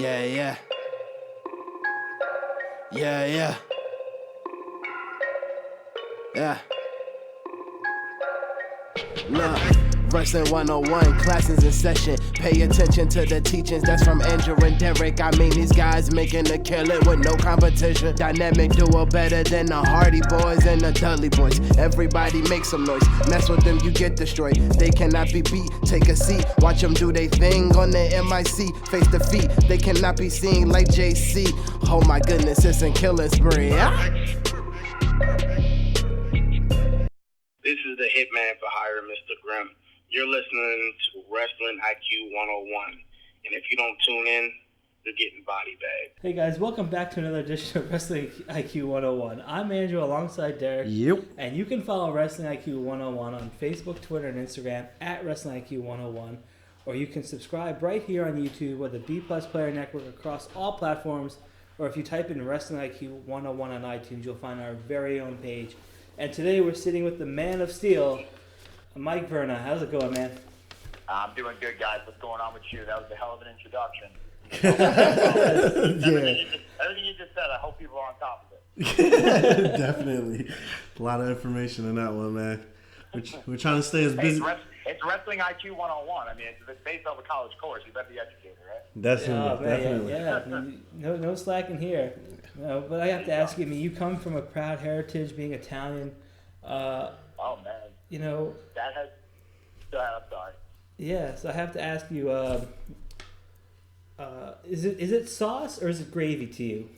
Yeah, yeah. Yeah, yeah. Yeah. Look, Wrestling 101, classes in session. Pay attention to the teachings, that's from Andrew and Derek. I mean, these guys making a killing with no competition. Dynamic duo better than the Hardy Boys and the Dudley Boys. Everybody make some noise, mess with them, you get destroyed. They cannot be beat, take a seat. Watch them do they thing on the MIC. Face defeat, they cannot be seen like JC. Oh my goodness, it's a killing spree. This is the Hitman for Hire, Mr. Grimm. You're listening to Wrestling IQ 101. And if you don't tune in, you're getting body bagged. Hey guys, welcome back to another edition of Wrestling IQ 101. I'm Andrew alongside Derek. Yep. And you can follow Wrestling IQ 101 on Facebook, Twitter, and Instagram at Wrestling IQ 101. Or you can subscribe right here on YouTube or the B Plus Player Network across all platforms. Or if you type in Wrestling IQ 101 on iTunes, you'll find our very own page. And today we're sitting with the Man of Steel, Mike Verna. How's it going, man? I'm doing good, guys. What's going on with you? That was a hell of an introduction. Everything you just said, I hope people are on top of it. Definitely. A lot of information in that one, man. We're trying to stay as busy. It's Wrestling IQ 101. I mean, it's based off a college course. You better be educated, right? Definitely. Yeah. No slacking here. No, but I have to ask you, I mean, you come from a proud heritage, being Italian. Oh, man. You know... That has... Go ahead, I'm sorry. Yeah, so I have to ask you, is it sauce or is it gravy to you?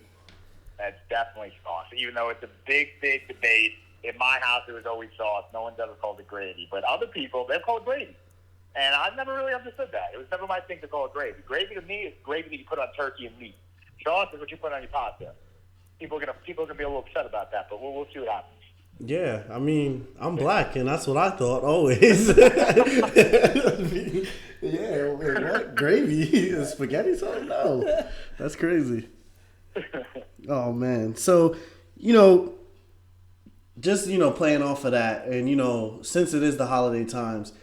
That's definitely sauce. Even though it's a big, big debate, in my house it was always sauce. No one's ever called it gravy. But other people, they've called it gravy. And I've never really understood that. It was never my thing to call it gravy. Gravy to me is gravy that you put on turkey and meat. Sauce is what you put on your pasta. People are gonna be a little upset about that, but we'll see what happens. Yeah, I mean, I'm black, and that's what I thought always. Yeah, wait, what? Gravy? Spaghetti sauce? No. That's crazy. Oh, man. So, just, playing off of that, and, since it is the holiday times,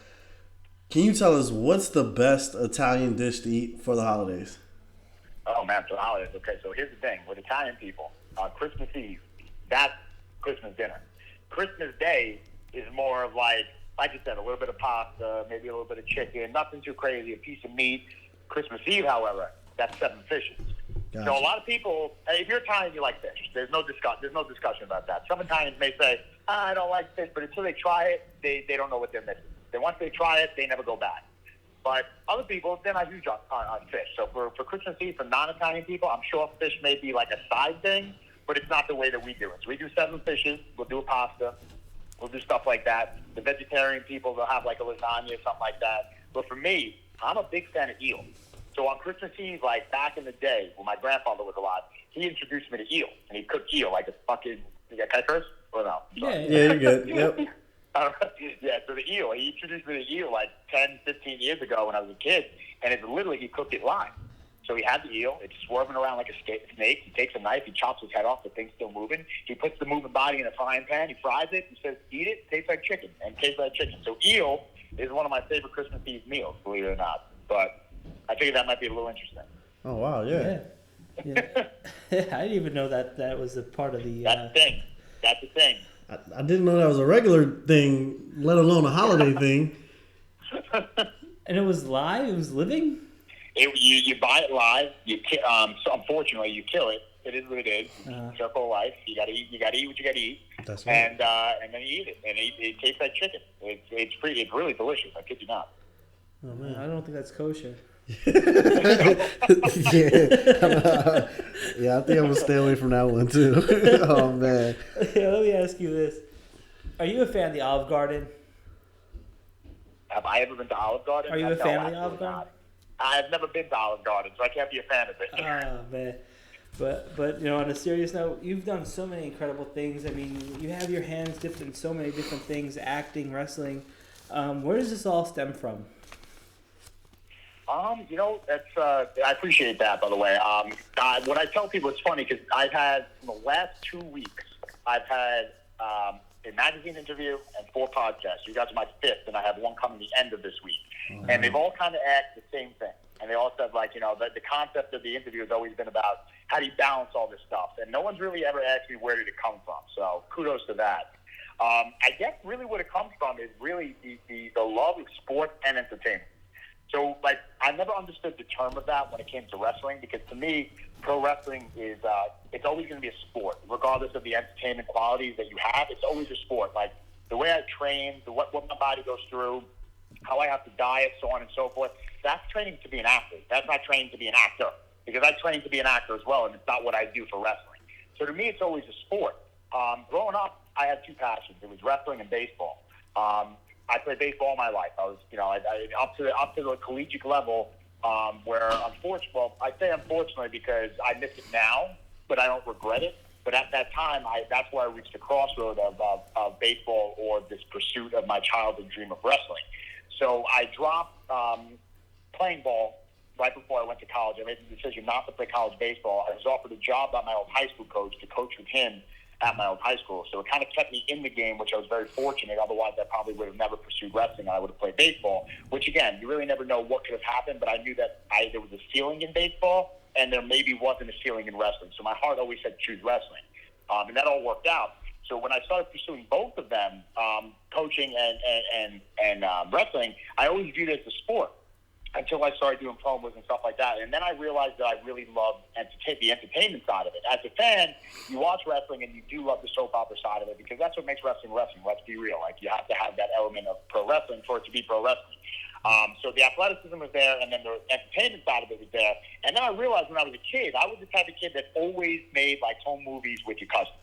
can you tell us what's the best Italian dish to eat for the holidays? Oh, man, for the holidays. Okay, so here's the thing. With Italian people, Christmas Eve, that's Christmas dinner. Christmas Day is more of like you said, a little bit of pasta, maybe a little bit of chicken, nothing too crazy, a piece of meat. Christmas Eve, however, that's 7 fishes. Gotcha. So a lot of people, if you're Italian, you like fish. There's no discussion about that. Some Italians may say, I don't like fish, but until they try it, they don't know what they're missing. Then once they try it, they never go back. But other people, they're not huge on fish. So for Christmas Eve, for non-Italian people, I'm sure fish may be like a side thing, but it's not the way that we do it. So we do 7 fishes. We'll do a pasta. We'll do stuff like that. The vegetarian people, they'll have like a lasagna or something like that. But for me, I'm a big fan of eel. So on Christmas Eve, like back in the day when my grandfather was alive, he introduced me to eel. And he cooked eel like a fucking... Can I curse? Or no? Yeah, you're good. Yep. Yeah, so the eel. He introduced me to eel like 10, 15 years ago when I was a kid. And it's literally, he cooked it live. So he had the eel. It's swerving around like a snake. He takes a knife. He chops his head off. The thing's still moving. He puts the moving body in a frying pan. He fries it. He says, eat it. Tastes like chicken. And tastes like chicken. So eel is one of my favorite Christmas Eve meals, believe it or not. But I figured that might be a little interesting. Oh, wow, yeah. I didn't even know that was a part of the... That's the thing. That's the thing. I didn't know that was a regular thing, let alone a holiday thing. And it was live? It was living? You buy it live. So unfortunately, you kill it. It is what it is. Circle of life. You gotta eat. You gotta eat what you gotta eat. That's right. And then you eat it, and it tastes like chicken. It's really delicious. I kid you not. Oh man, I don't think that's kosher. Yeah, I think I'm gonna stay away from that one too. Oh man. Yeah, let me ask you this: are you a fan of the Olive Garden? Have I ever been to Olive Garden? Are you a fan of the Olive Garden? I've never been to Olive Garden, so I can't be a fan of it. Oh man. But on a serious note, you've done so many incredible things. I mean, you have your hands dipped in so many different things: acting, wrestling. Where does this all stem from? That's I appreciate that, by the way. What I tell people, it's funny because I've had in the last 2 weeks, I've had a magazine interview and 4 podcasts. You guys are my 5th, and I have one coming the end of this week, and they've all kind of asked the same thing. And they all said, like, you know, the concept of the interview has always been about how do you balance all this stuff. And no one's really ever asked me where did it come from. So kudos to that. I guess really what it comes from is really the love of sport and entertainment. So, like, I never understood the term of that when it came to wrestling, because to me, pro wrestling is, it's always going to be a sport. Regardless of the entertainment qualities that you have, it's always a sport. Like, the way I train, what my body goes through, how I have to diet, so on and so forth, that's training to be an athlete. That's not training to be an actor, because I train to be an actor as well, and it's not what I do for wrestling. So to me, it's always a sport. Growing up, I had two passions. It was wrestling and baseball. I played baseball all my life. I was, you know, up to the collegiate level, where I say unfortunately because I miss it now, but I don't regret it. But at that time, that's where I reached the crossroad of baseball or this pursuit of my childhood dream of wrestling. So I dropped playing ball right before I went to college. I made the decision not to play college baseball. I was offered a job by my old high school coach to coach with him at my old high school. So it kind of kept me in the game, which I was very fortunate. Otherwise, I probably would have never pursued wrestling and I would have played baseball, which, again, you really never know what could have happened, but I knew that there was a ceiling in baseball and there maybe wasn't a ceiling in wrestling. So my heart always said choose wrestling. And that all worked out. So when I started pursuing both of them, coaching and wrestling, I always viewed it as a sport until I started doing promos and stuff like that. And then I realized that I really loved the entertainment side of it. As a fan, you watch wrestling and you do love the soap opera side of it because that's what makes wrestling wrestling. Let's be real. Like, you have to have that element of pro wrestling for it to be pro wrestling. So the athleticism was there, and then the entertainment side of it was there. And then I realized when I was a kid, I was the type of kid that always made, like, home movies with your cousins.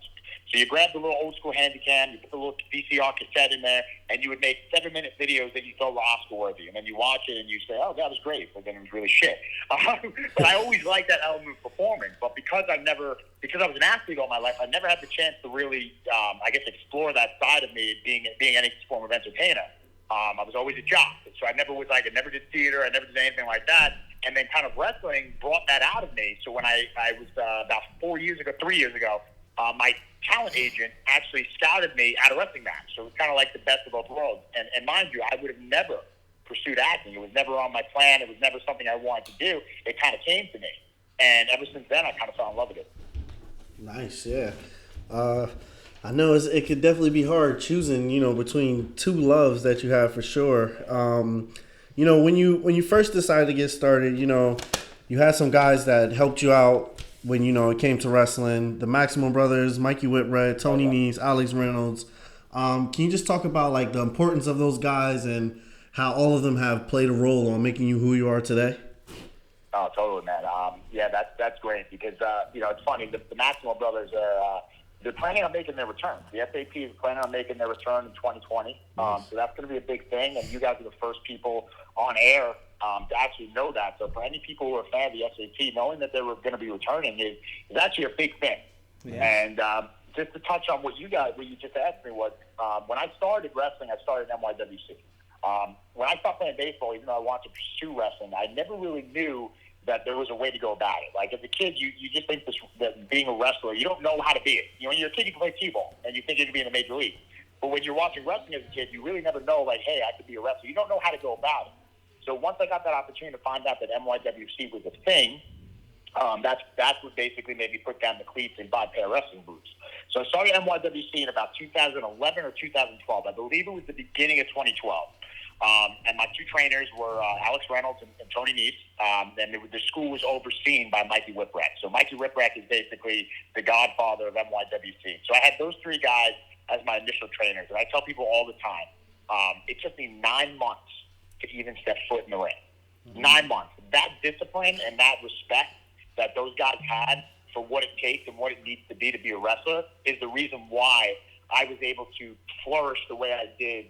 So you grab the little old school handy cam, you put the little VCR cassette in there, and you would make 7-minute videos that you thought were Oscar worthy. And then you watch it and you say, oh, that was great. But then it was really shit. But I always liked that element of performing. But because I was an athlete all my life, I never had the chance to really, explore that side of me being any form of entertainer. I was always a jock. So I never did theater. I never did anything like that. And then kind of wrestling brought that out of me. So when I was about 3 years ago, my talent agent actually scouted me at a wrestling match. So it was kind of like the best of both worlds. And mind you, I would have never pursued acting. It was never on my plan. It was never something I wanted to do. It kind of came to me. And ever since then, I kind of fell in love with it. Nice, yeah. I know it could definitely be hard choosing, between two loves that you have for sure. When you first decided to get started, you had some guys that helped you out when, it came to wrestling. The Maximum Brothers, Mikey Whipwreck, Tony Nese, Alex Reynolds. Can you just talk about, like, the importance of those guys and how all of them have played a role on making you who you are today? Oh, totally, man. That's great because, it's funny. The Maximum Brothers they're planning on making their return. The SAP is planning on making their return in 2020. So that's going to be a big thing, and you guys are the first people on air to actually know that. So for any people who are fans of the SAP, knowing that they were going to be returning is actually a big thing. Yeah. And just to touch on what you just asked me was, when I started wrestling, I started in NYWC. When I stopped playing baseball, even though I wanted to pursue wrestling, I never really knew that there was a way to go about it. Like, as a kid, you just think that being a wrestler, you don't know how to be it. When you're a kid, you can play t-ball, and you think you can be in the major league. But when you're watching wrestling as a kid, you really never know, like, hey, I could be a wrestler. You don't know how to go about it. So once I got that opportunity to find out that NYWC was a thing, that's what basically made me put down the cleats and buy a pair of wrestling boots. So I started NYWC in about 2011 or 2012. I believe it was the beginning of 2012. And my two trainers were Alex Reynolds and Tony Nese. And the school was overseen by Mikey Whipwreck. So Mikey Whipwreck is basically the godfather of NYWC. So I had those three guys as my initial trainers. And I tell people all the time, it took me 9 months to even step foot in the ring. 9 months. That discipline and that respect that those guys had for what it takes and what it needs to be a wrestler is the reason why I was able to flourish the way I did.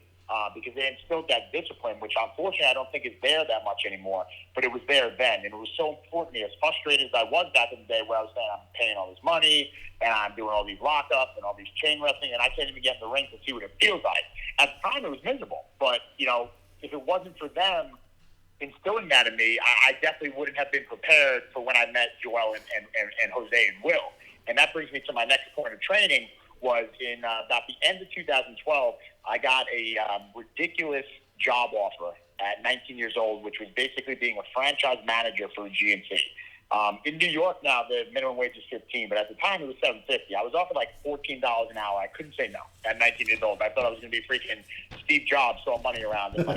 Because they instilled that discipline, which unfortunately I don't think is there that much anymore, but it was there then. And it was so important to me, as frustrated as I was back in the day where I was saying I'm paying all this money and I'm doing all these lockups and all these chain wrestling and I can't even get in the ring to see what it feels like. At the time it was miserable, but if it wasn't for them instilling that in me, I definitely wouldn't have been prepared for when I met Joel and Jose and Will. And that brings me to my next point of training. Was in about the end of 2012, I got a ridiculous job offer at 19 years old, which was basically being a franchise manager for a GNC. In New York now, the minimum wage is 15, but at the time it was $7.50. I was offered like $14 an hour. I couldn't say no at 19 years old. I thought I was going to be freaking Steve Jobs throwing money around in my,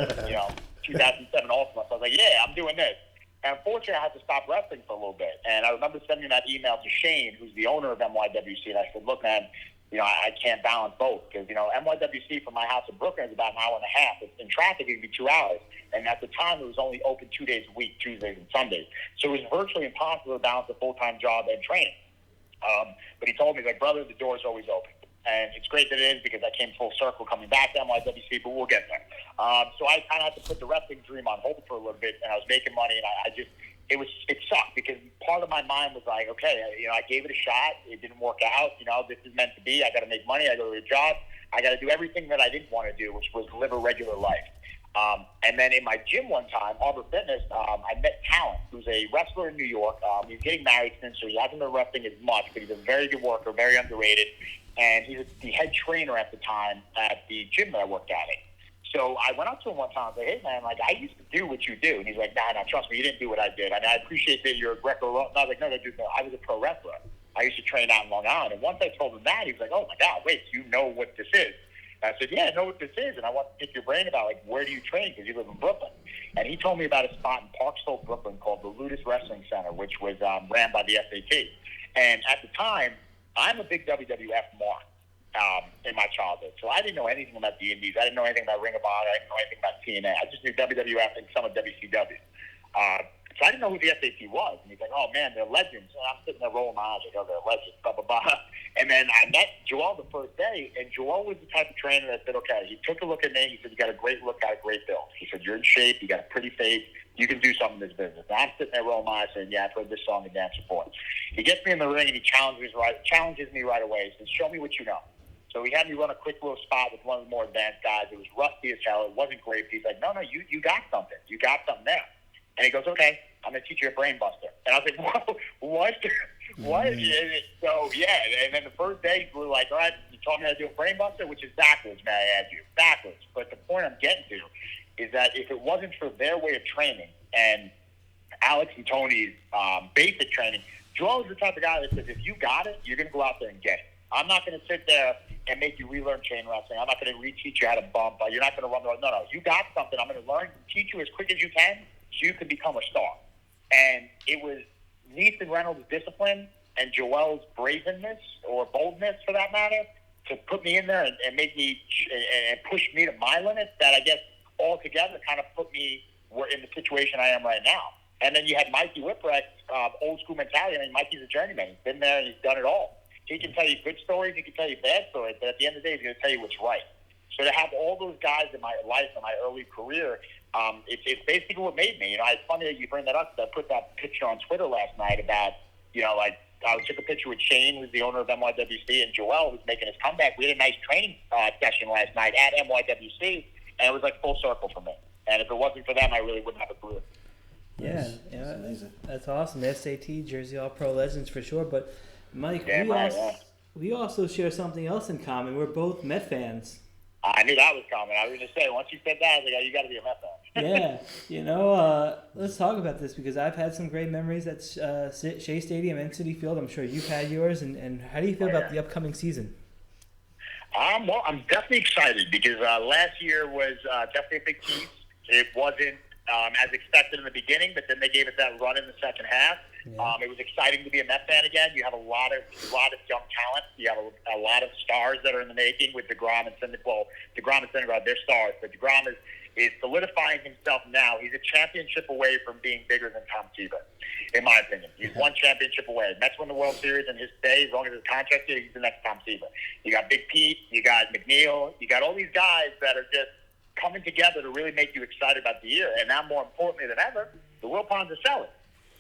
2007 Ultimate. So I was like, yeah, I'm doing this. And unfortunately, I had to stop wrestling for a little bit. And I remember sending that email to Shane, who's the owner of NYWC, and I said, look, man, I can't balance both because, NYWC from my house in Brooklyn is about an hour and a half. In traffic, it would be 2 hours. And at the time, it was only open 2 days a week, Tuesdays and Sundays. So it was virtually impossible to balance a full-time job and training. But he told me, like, brother, the door's always open. And it's great that it is because I came full circle coming back to NYWC, but we'll get there. So I kind of had to put the wrestling dream on hold for a little bit, and I was making money, and it sucked because part of my mind was like, okay, I gave it a shot. It didn't work out. This is meant to be. I got to make money. I go to a job. I got to do everything that I didn't want to do, which was live a regular life. And then in my gym one time, Arbor Fitness, I met Talent, who's a wrestler in New York. He's getting married since, so he hasn't been wrestling as much, but he's a very good worker, very underrated. And he's the head trainer at the time at the gym that I worked at. So I went up to him one time and said, hey, man, like, I used to do what you do. And he's like, nah, trust me, you didn't do what I did. I appreciate that you're a Greco-Roman. I was like, no, I was a pro wrestler. I used to train out in Long Island. And once I told him that, he was like, oh, my God, wait, you know what this is? And I said, yeah, I know what this is. And I want to pick your brain about, like, where do you train? Because you live in Brooklyn. And he told me about a spot in Parksville, Brooklyn called the Ludus Wrestling Center, which was ran by the SAT. And at the time, I'm a big WWF mark. In my childhood. So I didn't know anything about the Indies. I didn't know anything about Ring of Honor. I didn't know anything about TNA. I just knew WWF and some of WCW. So I didn't know who the SAT was. And he's like, oh, man, they're legends. And I'm sitting there rolling my eyes like, oh, they're legends, blah, blah, blah. And then I met Joel the first day, and Joel was the type of trainer that said, okay, he took a look at me. He said, you got a great look, got a great build. He said, you're in shape. You got a pretty face. You can do something in this business. And I'm sitting there rolling my eyes saying, yeah, I've heard this song and dance before. He gets me in the ring, and he challenges me right away. He says, show me what you know. So he had me run a quick little spot with one of the more advanced guys. It was rusty as hell. It wasn't great. He's like, no, you got something. You got something there. And he goes, okay, I'm going to teach you a brain buster. And I was like, whoa, what? What? So, yeah. And then the first day, we were like, all right, you taught me how to do a brain buster, which is backwards, may I add you. Backwards. But the point I'm getting to is that if it wasn't for their way of training and Alex and Tony's basic training, Joel is the type of guy that says, if you got it, you're going to go out there and get it. I'm not going to sit there and make you relearn chain wrestling. I'm not going to reteach you how to bump. You're not going to run the road. No. You got something. I'm going to learn and teach you as quick as you can so you can become a star. And it was Nathan Reynolds' discipline and Joel's bravenness or boldness, for that matter, to put me in there and make me and push me to my limits that I guess altogether kind of put me in the situation I am right now. And then you had Mikey Whipwreck, old school mentality. I mean, Mikey's a journeyman. He's been there and he's done it all. He can tell you good stories, he can tell you bad stories, but at the end of the day, he's going to tell you what's right. So to have all those guys in my life, in my early career, it's basically what made me. It's funny that you bring that up, because I put that picture on Twitter last night about, I took a picture with Shane, who's the owner of NYWC, and Joel, who's making his comeback. We had a nice training session last night at NYWC, and it was like full circle for me. And if it wasn't for them, I really wouldn't have a career. Yeah, That's amazing. That's awesome. SAT, Jersey All-Pro Legends for sure, but Mike, we also share something else in common. We're both Met fans. I knew that was coming. I was going to say, once you said that, I was like, oh, you got to be a Met fan. Yeah. Let's talk about this because I've had some great memories at Shea Stadium and Citi Field. I'm sure you've had yours. And how do you feel about the upcoming season? Well, I'm definitely excited because last year was definitely a big tease. It wasn't as expected in the beginning, but then they gave it that run in the second half. Yeah. It was exciting to be a Met fan again. You have a lot of young talent. You have a lot of stars that are in the making with DeGrom and Syndergaard. Well, DeGrom and Syndergaard, they're stars, but DeGrom is solidifying himself now. He's a championship away from being bigger than Tom Seaver, in my opinion. He's one championship away. Mets won the World Series in his day. As long as his contract is, he's the next Tom Seaver. You got Big Pete. You got McNeil. You got all these guys that are just coming together to really make you excited about the year. And now, more importantly than ever, the Wilpons are selling.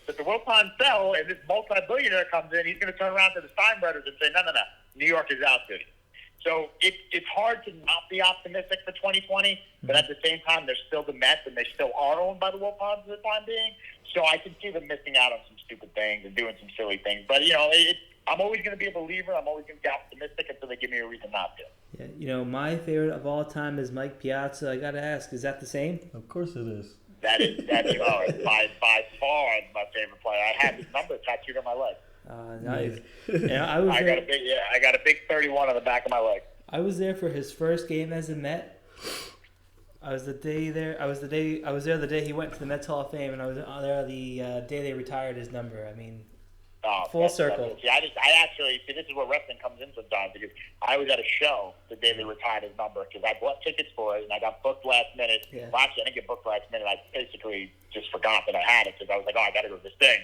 If the Wilpons sell and this multi-billionaire comes in, he's going to turn around to the Steinbretters and say, no, New York is out city. So it's hard to not be optimistic for 2020, but at the same time, they're still the Mets, and they still are owned by the Wilpons for the time being. So I can see them missing out on some stupid things and doing some silly things. But, I'm always going to be a believer. I'm always going to be optimistic until they give me a reason not to. Yeah, you know, my favorite of all time is Mike Piazza. I got to ask, is that the same? Of course it is. That's by far my favorite player. I have his number tattooed on my leg. Nice. Yeah. I was there. I got a big 31 on the back of my leg. I was there for his first game as a Met. I was there the day he went to the Mets Hall of Fame, and I was there the day they retired his number. I mean, full circle. I actually see, this is where wrestling comes in sometimes, because I was at a show the day they retired his number, because I bought tickets for it and I got booked last minute. Yeah. Well, actually, I didn't get booked last minute. I basically just forgot that I had it, because I was like, I got to go to this thing,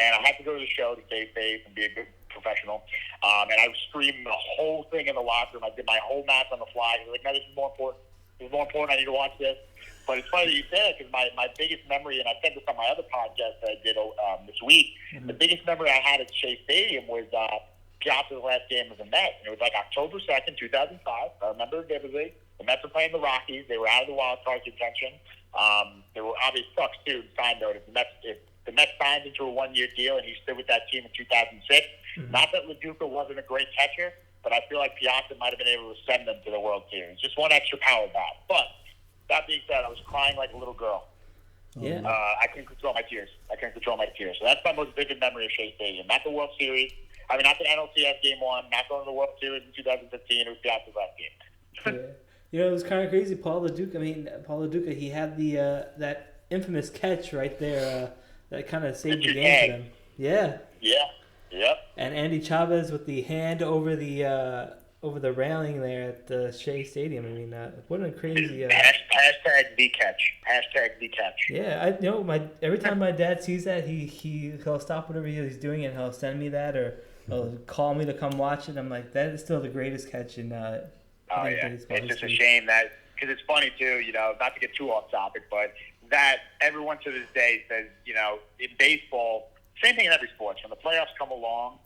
and I had to go to the show to stay safe and be a good professional. And I was screaming the whole thing in the locker room. I did my whole match on the fly. I was like, no, this is more important. This is more important. I need to watch this. But it's funny that you say that, because my biggest memory, and I said this on my other podcast that I did this week, the biggest memory I had at Shea Stadium was Piazza's last game as a Met. And it was like October 2nd, 2005. I remember it vividly. The Mets were playing the Rockies. They were out of the wild card contention. There were obvious sucks, too. Side note, if the Mets signed into a one-year deal and he stood with that team in 2006, not that LaDuca wasn't a great catcher, but I feel like Piazza might have been able to send them to the World Series. Just one extra power bat. But that being said, I was crying like a little girl. Yeah. I couldn't control my tears. So that's my most vivid memory of Shea Stadium. Not the World Series. I mean, not the NLCS Game 1. Not going to the World Series in 2015. It was Piazza's last game. Yeah. You know, it was kind of crazy. Paul LaDuca, he had that infamous catch right there that kind of saved the game for them. Yeah. Yeah. Yep. And Andy Chavez with the hand over the railing there at the Shea Stadium. I mean, what a crazy... Hashtag the catch. Hashtag the catch. Yeah, every time my dad sees that, he'll stop whatever he's doing and he'll send me that, or he'll call me to come watch it. I'm like, that is still the greatest catch in Oh, yeah. It's just a shame that, because it's funny, too, you know, not to get too off topic, but that everyone to this day says, you know, in baseball, same thing in every sport. When the playoffs come along,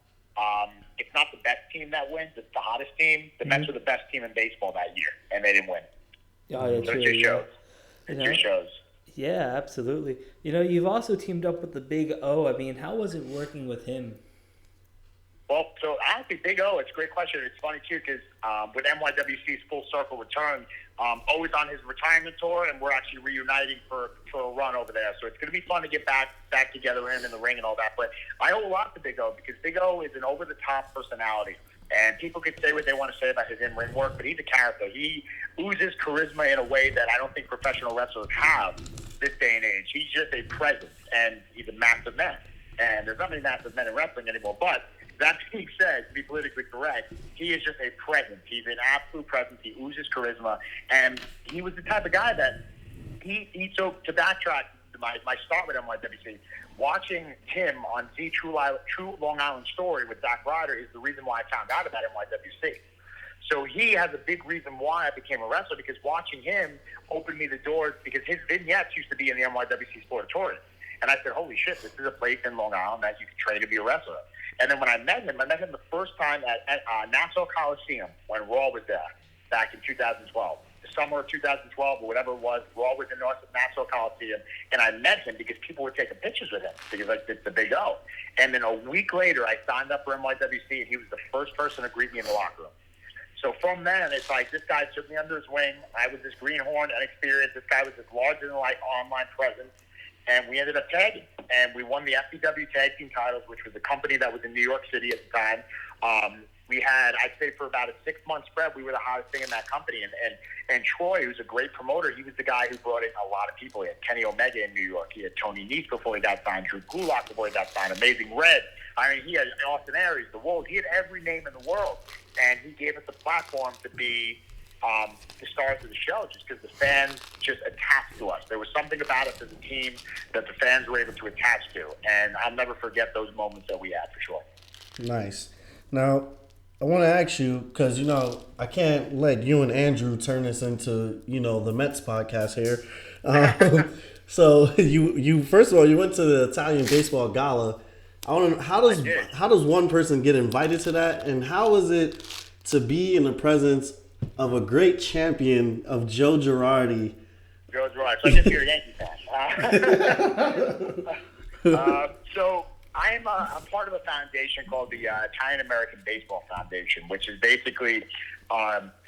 it's not the best team that wins, it's the hottest team. The Mets were the best team in baseball that year, and they didn't win. Oh, yeah, so it just shows. It just shows. Yeah, absolutely. You know, you've also teamed up with the Big O. I mean, how was it working with him? Well, so honestly, Big O, it's a great question. It's funny, too, because with NYWC's Full Circle Return, O is on his retirement tour, and we're actually reuniting for a run over there. So it's going to be fun to get back together with him in the ring and all that. But I owe a lot to Big O, because Big O is an over-the-top personality. And people can say what they want to say about his in-ring work, but he's a character. He oozes charisma in a way that I don't think professional wrestlers have this day and age. He's just a presence, and he's a massive man. And there's not many massive men in wrestling anymore, but that being said, to be politically correct, he is just a presence. He's an absolute presence. He oozes charisma. And he was the type of guy that so to backtrack my start with NYWC, watching him on True Long Island Story with Zack Ryder is the reason why I found out about NYWC. So he has a big reason why I became a wrestler, because watching him opened me the doors, because his vignettes used to be in the NYWC Sportatorium. And I said, holy shit, this is a place in Long Island that you can train to be a wrestler. And then when I met him the first time at Nassau Coliseum when Raw was there back in 2012. The summer of 2012 or whatever it was, Raw was in Nassau Coliseum. And I met him because people were taking pictures with him because it's the Big O. And then a week later, I signed up for NYWC, and he was the first person to greet me in the locker room. So from then, it's like this guy took me under his wing. I was this greenhorn, inexperienced. This guy was this larger-than-life online presence. And we ended up tagging, and we won the FPW Tag Team titles, which was a company that was in New York City at the time. We had, I'd say, for about a 6-month spread, we were the hottest thing in that company. And Troy, who's a great promoter, he was the guy who brought in a lot of people. He had Kenny Omega in New York. He had Tony Nese before he got signed, Drew Gulak before he got signed, Amazing Red. I mean, he had Austin Aries, The Wolves. He had every name in the world. And he gave us a platform to be the stars of the show, just because the fans just attached to us. There was something about us as a team that the fans were able to attach to, and I'll never forget those moments that we had, for sure. Nice. Now, I want to ask you, because, you know, I can't let you and Andrew turn this into, you know, the Mets podcast here. So, you first of all, you went to the Italian Baseball Gala. I want to know, how does one person get invited to that, and how is it to be in the presence of a great champion of Joe Girardi? Joe Girardi. So I guess you're a Yankee fan. So I'm part of a foundation called the Italian American Baseball Foundation, which is basically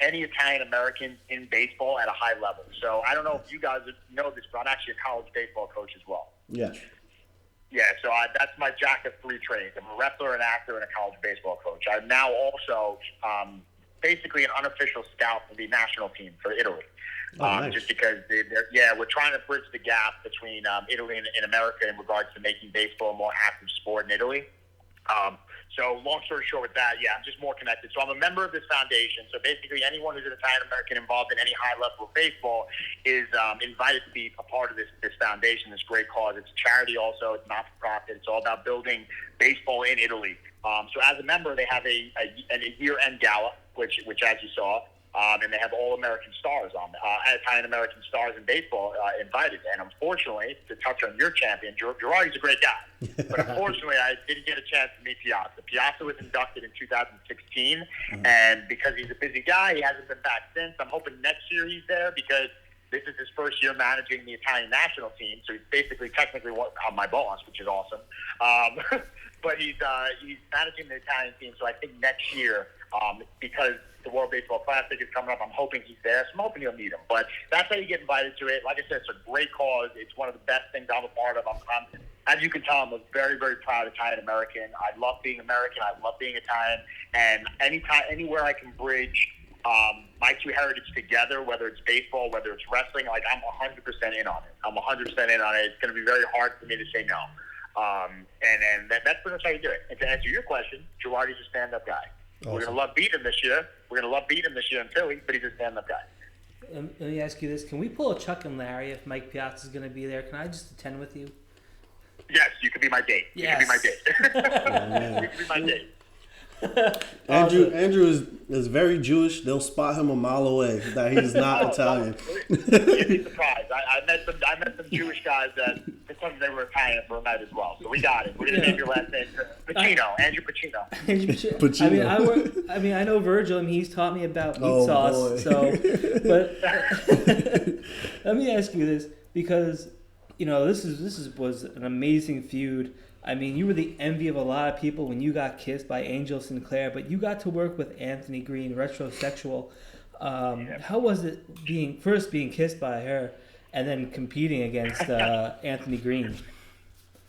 any Italian American in baseball at a high level. So I don't know if you guys know this, but I'm actually a college baseball coach as well. Yes. Yeah, so that's my jack of three trades. I'm a wrestler, an actor, and a college baseball coach. I'm now also basically an unofficial scout for the national team for Italy. Nice. Just because we're trying to bridge the gap between Italy and America in regards to making baseball a more active sport in Italy. So long story short with that, I'm just more connected. So I'm a member of this foundation. So basically anyone who's an Italian American involved in any high level of baseball is invited to be a part of this foundation, this great cause. It's a charity also. It's not for profit. It's all about building baseball in Italy. So as a member, they have a year-end gala, which as you saw, and they have all-American stars on, Italian-American stars in baseball invited. And unfortunately, to touch on your champion, Girardi's a great guy. But unfortunately, I didn't get a chance to meet Piazza. Piazza was inducted in 2016, and because he's a busy guy, he hasn't been back since. I'm hoping next year he's there because this is his first year managing the Italian national team. So he's basically technically my boss, which is awesome. But he's managing the Italian team. So I think next year, because the World Baseball Classic is coming up, I'm hoping he's there. So I'm hoping you'll meet him. But that's how you get invited to it. Like I said, it's a great cause. It's one of the best things I'm a part of. As you can tell, I'm a very, very proud Italian American. I love being American. I love being Italian. And anywhere I can bridge my two heritage together, whether it's baseball, whether it's wrestling, like I'm 100% in on it. I'm 100% in on it. It's going to be very hard for me to say no. And that's pretty much how you do it. And to answer your question, Girardi's a stand-up guy. Awesome. We're going to love beating him this year. We're going to love beating him this year in Philly, but he's a stand-up guy. Let me ask you this. Can we pull a Chuck and Larry if Mike Piazza's going to be there? Can I just attend with you? Yes, you can be my date. Yes. You can be my date. You can be my date. Andrew is very Jewish. They'll spot him a mile away that he's not Italian. You'd be surprised. I met some Jewish guys that told me they were Italian for a night as well. So we got it. We're gonna name your last name Pacino, Andrew Pacino. Pacino. I mean, I know Virgil. I mean, he's taught me about meat sauce. Boy. So, but let me ask you this because this was an amazing feud. I mean, you were the envy of a lot of people when you got kissed by Angel Sinclair, but you got to work with Anthony Green, retrosexual. How was it being kissed by her and then competing against Anthony Green?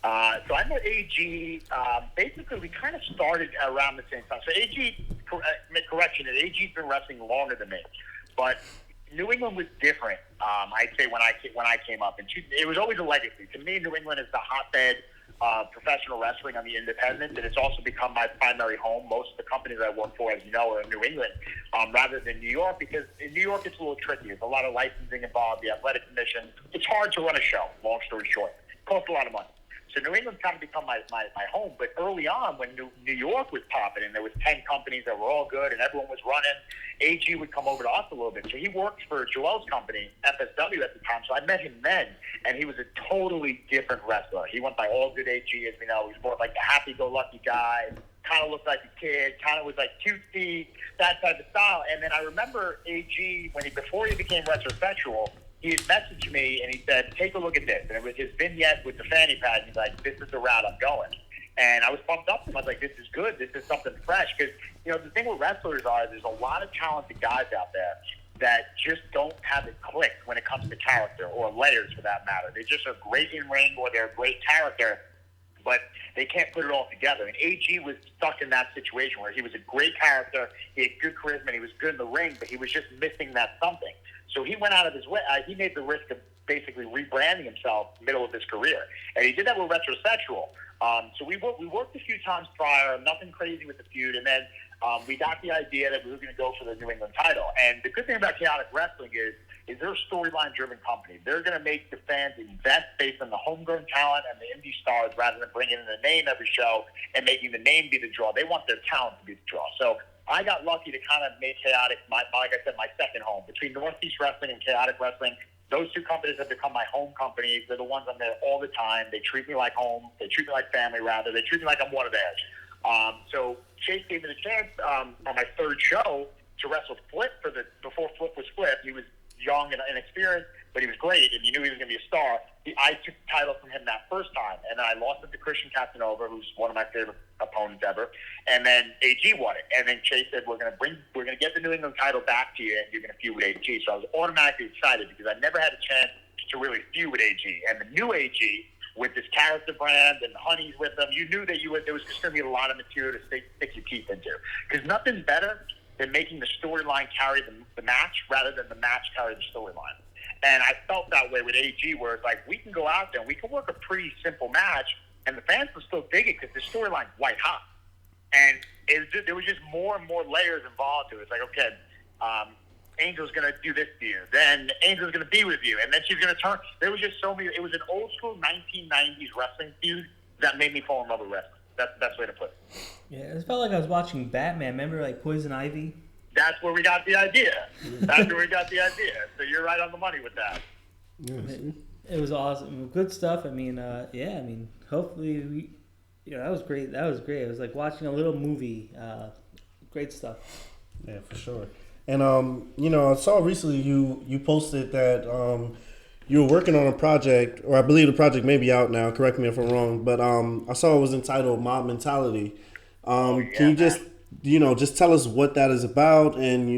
So I met AG. Basically, we kind of started around the same time. So AG's been wrestling longer than me, but New England was different. I'd say when I came up, and it was always a legacy. To me, New England is the hotbed professional wrestling on the independents, and it's also become my primary home. Most of the companies I work for, as you know, are in New England rather than New York, because in New York it's a little tricky. There's a lot of licensing involved, the athletic commission. It's hard to run a show, long story short. It costs a lot of money. So New England's kind of become my home. But early on, when New York was popping and there was 10 companies that were all good and everyone was running, AG would come over to us a little bit. So he worked for Joel's company, FSW at the time. So I met him then, and he was a totally different wrestler. He went by All Good AG, as we know. He was more like the happy-go-lucky guy, kind of looked like a kid, kind of was like cutesy, that type of style. And then I remember AG, before he became retrosexual, he had messaged me and he said, take a look at this. And it was his vignette with the fanny pad. And he's like, this is the route I'm going. And I was pumped up. I was like, this is good. This is something fresh. Because, the thing with wrestlers there's a lot of talented guys out there that just don't have it clicked when it comes to character or layers for that matter. They just are great in ring or they're a great character, but they can't put it all together. And AG was stuck in that situation where he was a great character, he had good charisma, and he was good in the ring, but he was just missing that something. So he went out of his way. He made the risk of basically rebranding himself middle of his career. And he did that with retrosexual. So we worked a few times prior, nothing crazy with the feud. And then we got the idea that we were going to go for the New England title. And the good thing about Chaotic Wrestling is they're a storyline-driven company. They're going to make the fans invest based on the homegrown talent and the indie stars rather than bringing in the name every show and making the name be the draw. They want their talent to be the draw. So I got lucky to kind of make Chaotic, like I said, my second home. Between Northeast Wrestling and Chaotic Wrestling, those two companies have become my home companies. They're the ones I'm there all the time. They treat me like home. They treat me like family, rather. They treat me like I'm one of theirs. So Chase gave me the chance on my third show to wrestle Flip before Flip was Flip. He was young and inexperienced, but he was great, and you knew he was going to be a star. I took the title from him that first time, and then I lost it to Christian Casanova, who's one of my favorite opponents ever. And then AG won it, and then Chase said, "We're going to get the New England title back to you, and you're going to feud with AG." So I was automatically excited because I never had a chance to really feud with AG, and the new AG with this character brand and the honeys with them, you knew that there was just going to be a lot of material to stick your teeth into, because nothing's better than making the storyline carry the match rather than the match carry the storyline. And I felt that way with AG, where it's like, we can go out there and we can work a pretty simple match, and the fans will still dig it because the storyline's white hot. And there was just more and more layers involved to it. It's like, okay, Angel's going to do this to you. Then Angel's going to be with you. And then she's going to turn. There was just so many. It was an old school 1990s wrestling feud that made me fall in love with wrestling. That's the best way to put it. Yeah, it felt like I was watching Batman. Remember, like, Poison Ivy? That's where we got the idea. So you're right on the money with that. Yes. It was awesome. Good stuff. I mean, hopefully that was great. It was like watching a little movie. Great stuff. Yeah, for sure. And I saw recently you posted that you were working on a project, or I believe the project may be out now. Correct me if I'm wrong, but I saw it was entitled Mob Mentality. Can you just tell us what that is about, and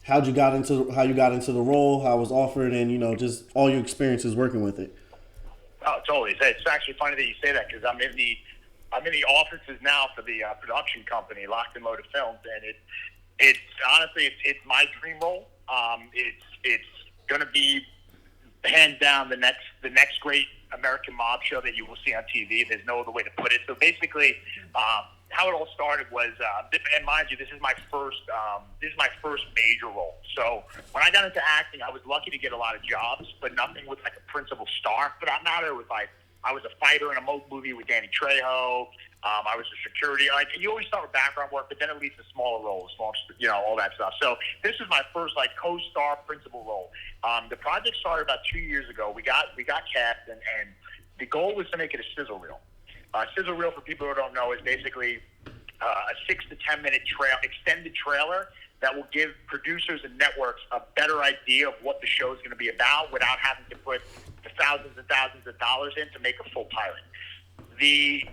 how you got into the role, how it was offered, and just all your experiences working with it. Oh, totally. It's actually funny that you say that, because I'm in the offices now for the production company, Locked and Loaded Films, and it's honestly it's my dream role. It's going to be hands down the next great American mob show that you will see on TV. There's no other way to put it. So basically, how it all started was, and mind you, this is my first major role. So when I got into acting, I was lucky to get a lot of jobs, but nothing with like a principal star for that matter. It was like I was a fighter in a movie with Danny Trejo. I was a security. Like, you always start with background work, but then it leads to smaller roles, all that stuff. So this is my first like co-star principal role. The project started about 2 years ago. We got cast, and the goal was to make it a sizzle reel. Sizzle reel, for people who don't know, is basically a 6 to 10 minute extended trailer that will give producers and networks a better idea of what the show is going to be about without having to put the thousands and thousands of dollars in to make a full pilot. The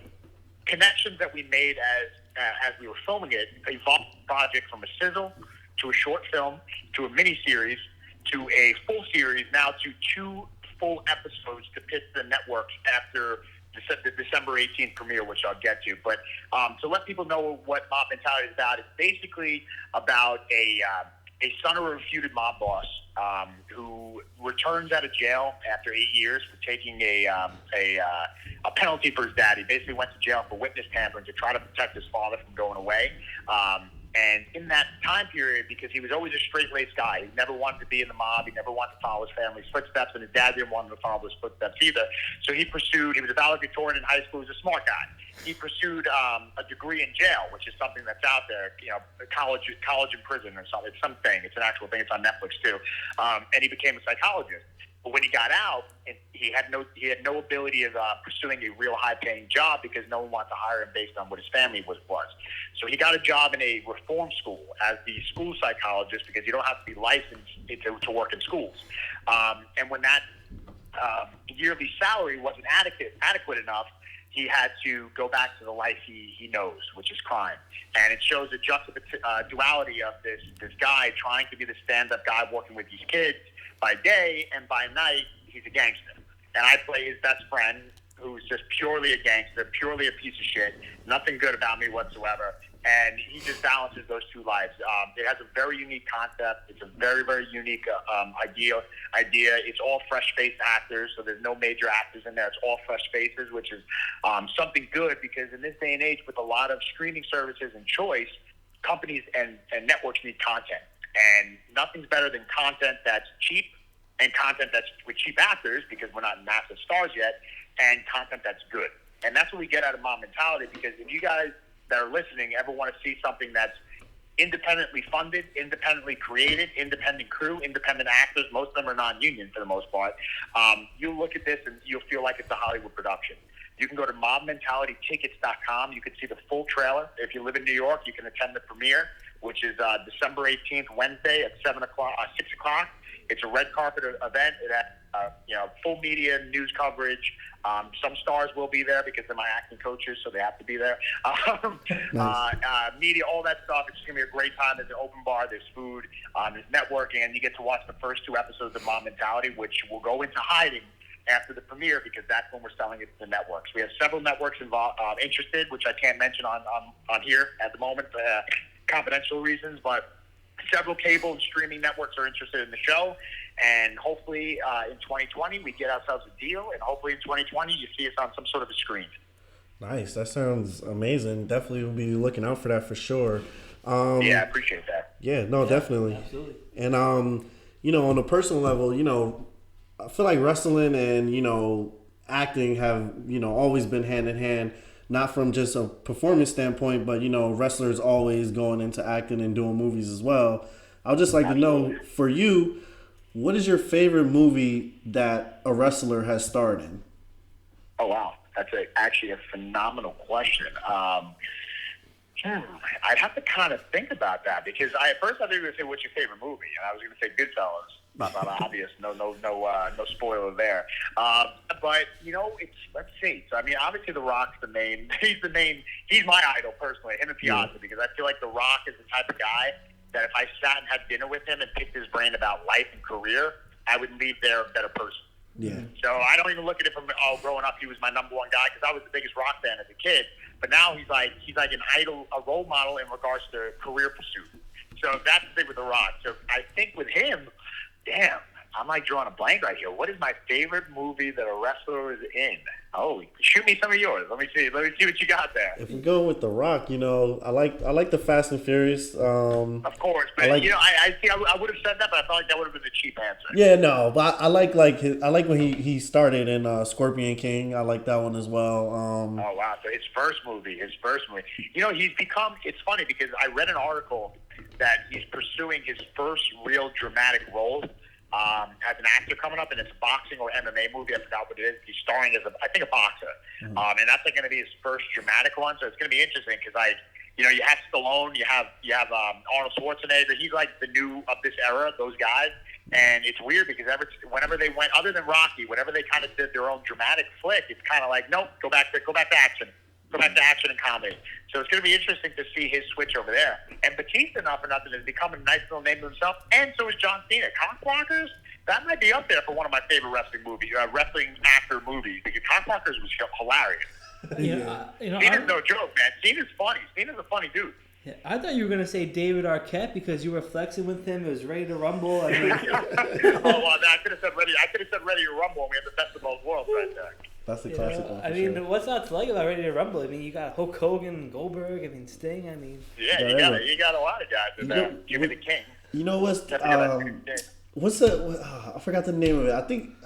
connections that we made as we were filming it evolved the project from a sizzle to a short film to a mini series to a full series, now to 2 full episodes to pitch the networks after the December 18th premiere, which I'll get to. But to let people know what Mob Mentality is about, it's basically about a son of a refuted mob boss who returns out of jail after 8 years for taking a penalty for his dad. He basically went to jail for witness tampering to try to protect his father from going away. And in that time period, because he was always a straight-laced guy, he never wanted to be in the mob, he never wanted to follow his family's footsteps, and his dad didn't want him to follow his footsteps either. So he was a valedictorian in high school, he was a smart guy. He pursued a degree in jail, which is something that's out there, college in prison or something. It's something. It's an actual thing. It's on Netflix too. And he became a psychologist. But when he got out, he had no ability of pursuing a real high-paying job because no one wanted to hire him based on what his family was. So he got a job in a reform school as the school psychologist because you don't have to be licensed to work in schools. And when that yearly salary wasn't adequate enough, he had to go back to the life he knows, which is crime. And it shows a duality of this guy trying to be the stand-up guy working with these kids by day, and by night, he's a gangster. And I play his best friend, who's just purely a gangster, purely a piece of shit, nothing good about me whatsoever. And he just balances those two lives. It has a very unique concept. It's a very, very unique idea. It's all fresh-faced actors, so there's no major actors in there. It's all fresh faces, which is something good because in this day and age, with a lot of streaming services and choice, companies and networks need content. And nothing's better than content that's cheap and content that's with cheap actors because we're not massive stars yet, and content that's good. And that's what we get out of Mob Mentality, because if you guys that are listening ever want to see something that's independently funded, independently created, independent crew, independent actors, most of them are non-union for the most part, you'll look at this and you'll feel like it's a Hollywood production. You can go to mobmentalitytickets.com. You can see the full trailer. If you live in New York, you can attend the premiere, which is December 18th, Wednesday at 6 o'clock. It's a red carpet event. It has full media news coverage. Some stars will be there because they're my acting coaches, so they have to be there. Nice. Media, all that stuff. It's just going to be a great time. There's an open bar, there's food, there's networking, and you get to watch the first 2 episodes of Mom Mentality, which will go into hiding after the premiere because that's when we're selling it to the networks. We have several networks involved, interested, which I can't mention on here at the moment for confidential reasons, but several cable and streaming networks are interested in the show. And hopefully in 2020 we get ourselves a deal, and hopefully in 2020 you see us on some sort of a screen. Nice. That sounds amazing. Definitely will be looking out for that for sure. Yeah, I appreciate that. Yeah, no, definitely. Absolutely. And on a personal level, I feel like wrestling and acting have always been hand in hand, not from just a performance standpoint, but wrestlers always going into acting and doing movies as well. I would just like to know, for you, what is your favorite movie that a wrestler has starred in? Oh wow, that's actually a phenomenal question. I'd have to kind of think about that because at first I thought you were going to say, "What's your favorite movie?" And I was going to say Goodfellas. Not obvious. No spoiler there. But let's see. So I mean, obviously The Rock's the main. He's my idol personally. Him and Piazza, because I feel like The Rock is the type of guy that if I sat and had dinner with him and picked his brain about life and career, I would leave there a better person. Yeah. So I don't even look at it from growing up he was my number one guy because I was the biggest Rock fan as a kid. But now he's like an idol, a role model in regards to career pursuit. So that's the thing with The Rock. So I think with him, damn, I'm like drawing a blank right here. What is my favorite movie that a wrestler is in? Oh, shoot me some of yours. Let me see what you got there. If we go with The Rock, I like the Fast and Furious. Of course, but I would have said that, but I felt like that would have been the cheap answer. Yeah, no, but I like when he started in Scorpion King. I like that one as well. Oh wow, so his first movie. He's become. It's funny because I read an article that he's pursuing his first real dramatic role. As an actor coming up, and it's a boxing or MMA movie. I forgot what it is. He's starring as a boxer, and that's going to be his first dramatic one. So it's going to be interesting because you have Stallone, you have Arnold Schwarzenegger. He's like the new of this era, those guys. And it's weird because whenever they went, other than Rocky, whenever they kind of did their own dramatic flick, it's kind of like, nope, go back to action. Go back to action and comedy. So it's going to be interesting to see his switch over there. And Batista, not for nothing, has become a nice little name to himself. And so is John Cena. Cockblockers, that might be up there for one of my favorite wrestling actor movies, because Cockblockers was hilarious. Cena's no joke, man. Cena's funny. Cena's a funny dude. Yeah, I thought you were going to say David Arquette because you were flexing with him. It was Ready to Rumble. I mean, I could have said Ready to Rumble, and we have the best of both worlds right there. That's the classic one. I mean, sure. What's not to like about Ready to Rumble? I mean, you got Hulk Hogan, Goldberg, Sting. I mean, yeah, you got a lot of guys in there. Jimmy the King. You know what's I forgot the name of it.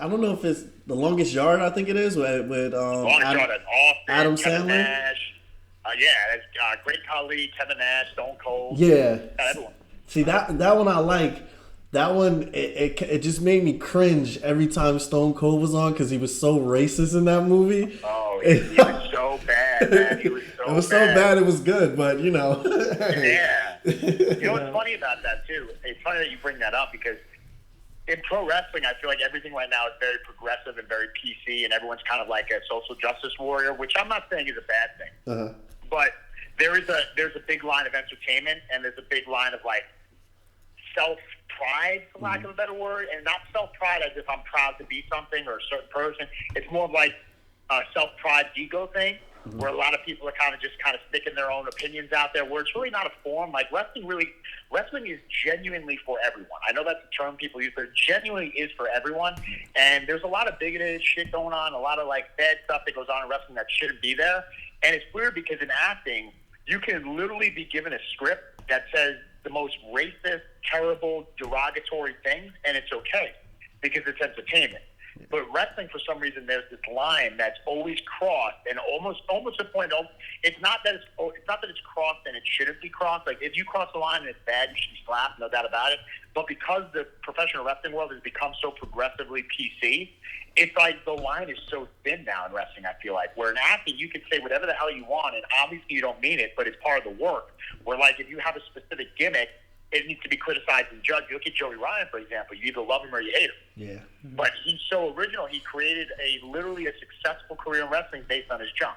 I don't know if it's The Longest Yard. I think it is with Adam Sandler. Nash. That's Great Khali, Kevin Nash, Stone Cold. Yeah. Everyone. See that one I like. That one, it just made me cringe every time Stone Cold was on because he was so racist in that movie. Oh, he was so bad, man. It was so bad it was good, but Yeah. You know what's funny about that, too? It's funny that you bring that up because in pro wrestling, I feel like everything right now is very progressive and very PC, and everyone's kind of like a social justice warrior, which I'm not saying is a bad thing. Uh-huh. But there's a big line of entertainment, and there's a big line of, like, self-pride, for lack of a better word, and not self-pride as if I'm proud to be something or a certain person. It's more of like a self-pride ego thing, where a lot of people are kind of sticking their own opinions out there, where it's really not a form. Like wrestling is genuinely for everyone. I know that's a term people use, but it genuinely is for everyone. And there's a lot of bigoted shit going on, a lot of like bad stuff that goes on in wrestling that shouldn't be there. And it's weird because in acting, you can literally be given a script that says the most racist, terrible, derogatory things, and it's okay because it's entertainment. But wrestling, for some reason, there's this line that's always crossed, and almost to the point. It's not that it's crossed and it shouldn't be crossed. Like if you cross the line and it's bad, you should be slapped, no doubt about it. But because the professional wrestling world has become so progressively PC, it's like the line is so thin now in wrestling. I feel like where in acting you can say whatever the hell you want, and obviously you don't mean it, but it's part of the work. Where like if you have a specific gimmick, it needs to be criticized and judged. You look at Joey Ryan, for example. You either love him or you hate him. Yeah. But he's so original. He created literally a successful career in wrestling based on his junk.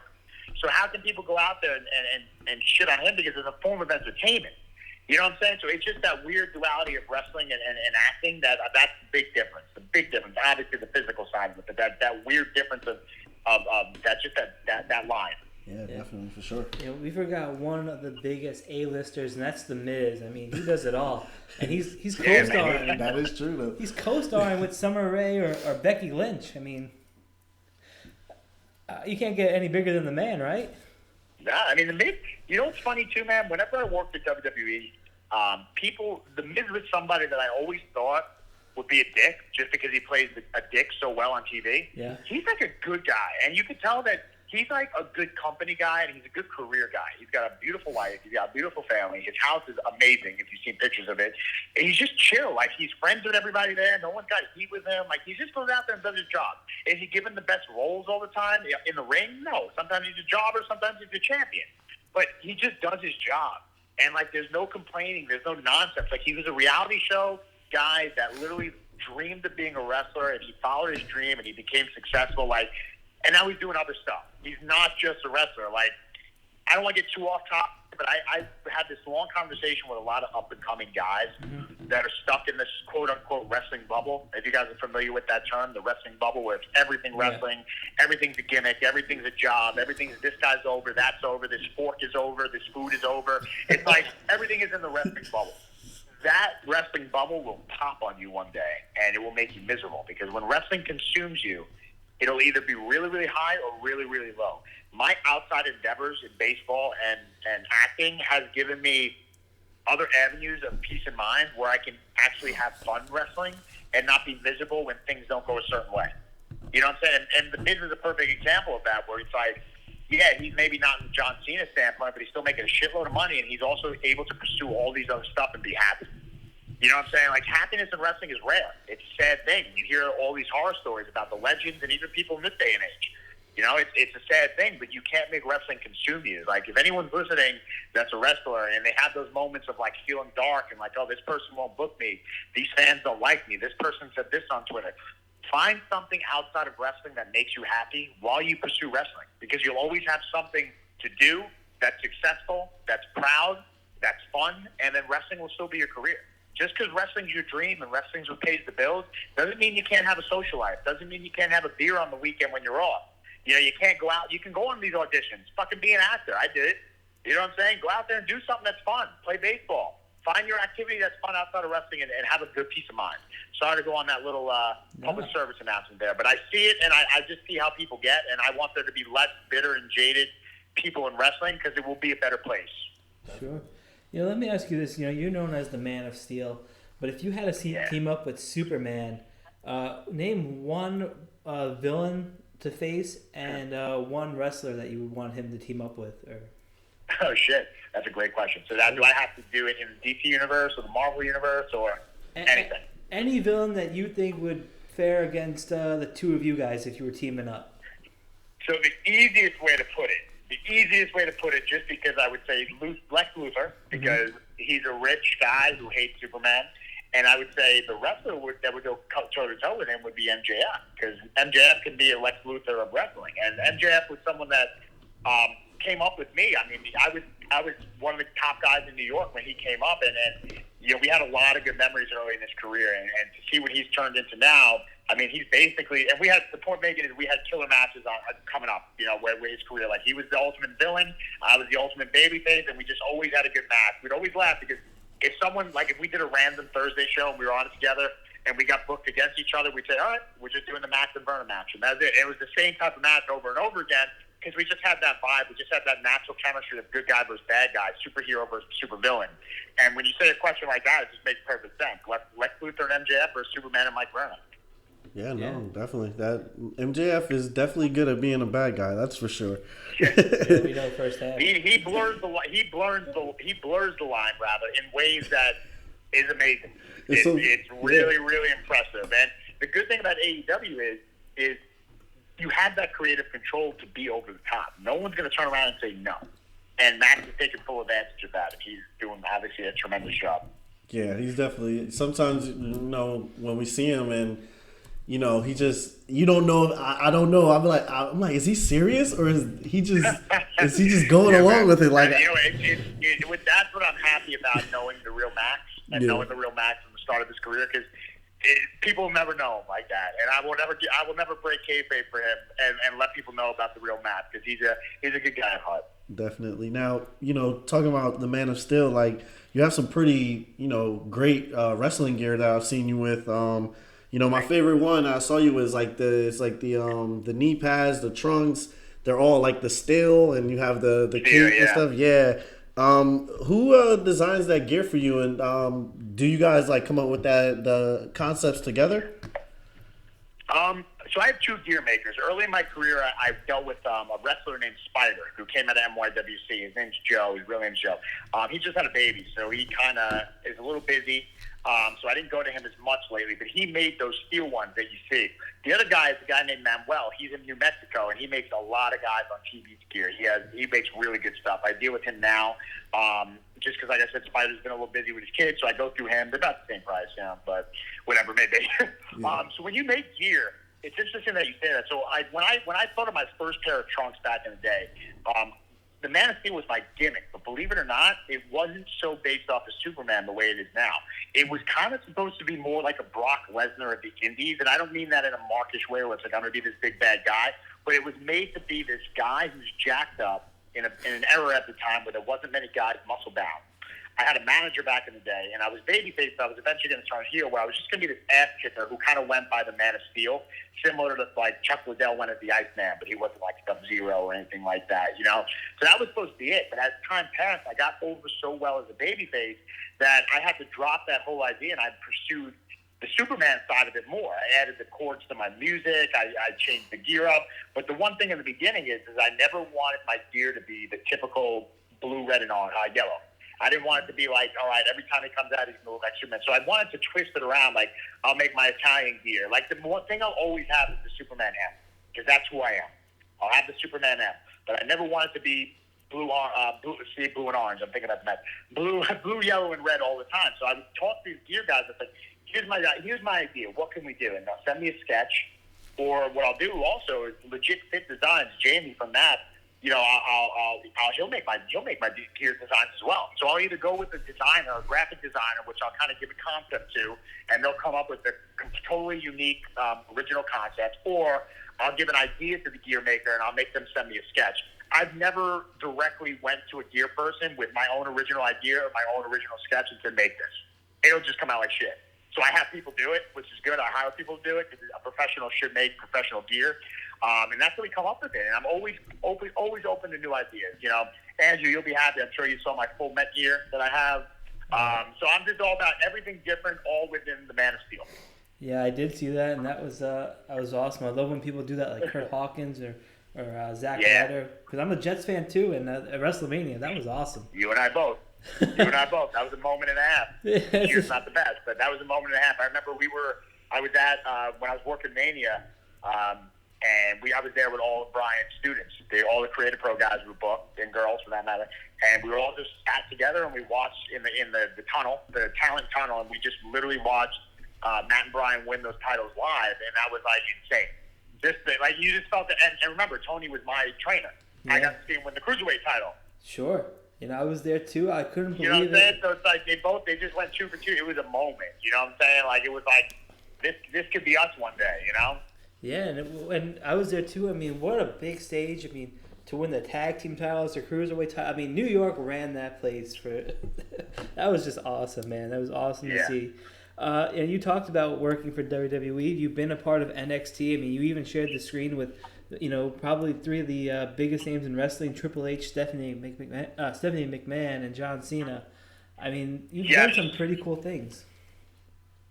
So how can people go out there and shit on him because it's a form of entertainment? You know what I'm saying? So it's just that weird duality of wrestling and acting that's the big difference. The big difference, obviously the physical side of it, but that weird difference of that line. Yeah, definitely, for sure. You know, we forgot one of the biggest A-listers, and that's The Miz. I mean, he does it all. And he's co-starring. That is true, though. He's co-starring with Summer Rae or Becky Lynch. I mean, you can't get any bigger than the man, right? Nah, I mean, the Miz, you know what's funny, too, man? Whenever I worked at WWE, the Miz was somebody that I always thought would be a dick just because he plays a dick so well on TV. Yeah. He's like a good guy, and you can tell that he's like a good company guy, and he's a good career guy. He's got a beautiful wife. He's got a beautiful family. His house is amazing if you've seen pictures of it. And he's just chill. Like, he's friends with everybody there. No one's got heat with him. Like, he just goes out there and does his job. Is he given the best roles all the time in the ring? No. Sometimes he's a jobber. Sometimes he's a champion. But he just does his job. And, like, there's no complaining. There's no nonsense. Like, he was a reality show guy that literally dreamed of being a wrestler, and he followed his dream, and he became successful. Like, and now he's doing other stuff. He's not just a wrestler. Like, I don't want to get too off topic, but I had this long conversation with a lot of up-and-coming guys that are stuck in this quote-unquote wrestling bubble. If you guys are familiar with that term, the wrestling bubble, where it's everything wrestling, everything's a gimmick, everything's a job, everything's this guy's over, that's over, this fork is over, this food is over. It's like everything is in the wrestling bubble. That wrestling bubble will pop on you one day, and it will make you miserable, because when wrestling consumes you, it'll either be really, really high or really, really low. My outside endeavors in baseball and acting has given me other avenues of peace of mind where I can actually have fun wrestling and not be miserable when things don't go a certain way. You know what I'm saying? And The Miz is a perfect example of that, where it's like, yeah, he's maybe not in John Cena standpoint, but he's still making a shitload of money, and he's also able to pursue all these other stuff and be happy. You know what I'm saying? Like, happiness in wrestling is rare. It's a sad thing. You hear all these horror stories about the legends and even people in this day and age. You know, it's a sad thing, but you can't make wrestling consume you. Like, if anyone's listening that's a wrestler and they have those moments of, like, feeling dark and, like, oh, this person won't book me, these fans don't like me, this person said this on Twitter, find something outside of wrestling that makes you happy while you pursue wrestling, because you'll always have something to do that's successful, that's proud, that's fun, and then wrestling will still be your career. Just because wrestling's your dream and wrestling's what pays the bills doesn't mean you can't have a social life. Doesn't mean you can't have a beer on the weekend when you're off. You know, you can't go out. You can go on these auditions. Fucking be an actor. I did it. You know what I'm saying? Go out there and do something that's fun. Play baseball. Find your activity that's fun outside of wrestling and have a good peace of mind. Sorry to go on that little public service announcement there, but I see it, and I just see how people get, and I want there to be less bitter and jaded people in wrestling, because it will be a better place. Sure. You know, let me ask you this. You know, you're known as the Man of Steel, but if you had to team up with Superman, name one villain to face and one wrestler that you would want him to team up with. Or... Oh, shit. That's a great question. So do I have to do it in the DC universe or the Marvel universe or anything? Any villain that you think would fare against the two of you guys if you were teaming up? So the easiest way to put it, just because I would say Lex Luthor, because he's a rich guy who hates Superman. And I would say the wrestler that would go toe-to-toe with him would be MJF, because MJF can be a Lex Luthor of wrestling. And MJF was someone that came up with me. I mean, I was one of the top guys in New York when he came up, and you know, we had a lot of good memories early in his career. And to see what he's turned into now, I mean, he's basically, and we had, the point making is we had killer matches coming up, you know, where his career, like, he was the ultimate villain, I was the ultimate babyface, and we just always had a good match. We'd always laugh, because if someone, like, if we did a random Thursday show and we were on it together and we got booked against each other, we'd say, all right, we're just doing the Max and Verna match. And that's it. It was the same type of match over and over again, because we just had that vibe. We just had that natural chemistry of good guy versus bad guy, superhero versus supervillain. And when you say a question like that, it just makes perfect sense. Lex Luthor and MJF versus Superman and Mike Verna. Yeah, no, definitely. That MJF is definitely good at being a bad guy. That's for sure. We know firsthand. He blurs the line rather in ways that is amazing. It's really, really impressive. And the good thing about AEW is you have that creative control to be over the top. No one's going to turn around and say no. And Max is taking full advantage of that. He's doing, obviously, a tremendous job. Yeah, he's definitely. Sometimes when we see him and he just you don't know. I don't know. I'm like, is he serious or is he just going along with it? Like that's what I'm happy about knowing the real Max and knowing the real Max from the start of his career because people will never know him like that, and I will never break kayfabe for him and let people know about the real Max because he's a good guy at heart. Definitely. Now, talking about the Man of Steel, like you have some pretty, great wrestling gear that I've seen you with. My favorite one I saw you was like the knee pads, the trunks. They're all like the steel, and you have the cape and stuff. Yeah. Who designs that gear for you, and do you guys like come up with the concepts together? So I have two gear makers. Early in my career, I dealt with a wrestler named Spider, who came out of NYWC. His name's Joe. His real name's Joe. He just had a baby, so he kind of is a little busy. So I didn't go to him as much lately, but he made those steel ones that you see. The other guy is a guy named Manuel. He's in New Mexico, and he makes a lot of guys on TV gear. He makes really good stuff. I deal with him now, just because, like I said, Spider's been a little busy with his kids, so I go through him. They're about the same price, but whatever, maybe. So when you make gear, it's interesting that you say that. So when I thought of my first pair of trunks back in the day, the Man of Steel was my gimmick, but believe it or not, it wasn't so based off of Superman the way it is now. It was kind of supposed to be more like a Brock Lesnar at the Indies, and I don't mean that in a markish way where it's like I'm going to be this big bad guy, but it was made to be this guy who's jacked up in an era at the time where there wasn't many guys muscle bound. I had a manager back in the day, and I was babyface, but I was eventually going to turn heel, where I was just going to be this ass kicker who kind of went by the Man of Steel, similar to like Chuck Liddell went as the Iceman, but he wasn't like Sub-Zero or anything like that, So that was supposed to be it. But as time passed, I got over so well as a babyface that I had to drop that whole idea, and I pursued the Superman side of it more. I added the chords to my music. I changed the gear up. But the one thing in the beginning is I never wanted my gear to be the typical blue, red, and yellow. I didn't want it to be like, all right, every time he comes out, he's going to look like Superman. So I wanted to twist it around, like I'll make my Italian gear. Like the one thing I'll always have is the Superman M, because that's who I am. I'll have the Superman M, but I never want it to be blue and orange. I'm thinking about that. Blue, yellow, and red all the time. So I would talk to these gear guys. It's like, here's my idea. What can we do? And they'll send me a sketch. Or what I'll do also is legit fit designs. Jamie from that. He'll make my gear designs as well. So I'll either go with a designer, a graphic designer, which I'll kind of give a concept to, and they'll come up with a totally unique original concept, or I'll give an idea to the gear maker and I'll make them send me a sketch. I've never directly went to a gear person with my own original idea or my own original sketch and said, make this. It'll just come out like shit. So I have people do it, which is good. I hire people to do it because a professional should make professional gear. And that's how we come up with it. And I'm always open to new ideas. Andrew, you'll be happy. I'm sure you saw my full Met gear that I have. So I'm just all about everything different, all within the Man of Steel. Yeah, I did see that, and that was awesome. I love when people do that, like Kurt Hawkins or Zack Ryder. Because I'm a Jets fan too, and at WrestleMania, that was awesome. You and I both. That was a moment and a half. It's not the best, but that was a moment and a half. I remember I was at when I was working Mania. And I was there with all of Brian's students, all the Creative Pro guys were booked, and girls for that matter. And we were all just sat together and we watched in the tunnel, the talent tunnel, and we just literally watched Matt and Brian win those titles live, and that was like insane. You just felt it. And remember, Tony was my trainer. Yeah. I got to see him win the Cruiserweight title. Sure. I was there too. I couldn't believe it. You know what I'm saying? So it's like they just went 2 for 2. It was a moment. You know what I'm saying? Like it was like this could be us one day. Yeah, and I was there too. I mean, what a big stage. I mean, to win the tag team titles, the cruiserweight title. I mean, New York ran that place for. That was just awesome, man. That was awesome to see. And you talked about working for WWE. You've been a part of NXT. I mean, you even shared the screen with, probably 3 of the biggest names in wrestling: Triple H, Stephanie McMahon, and John Cena. I mean, you've done some pretty cool things.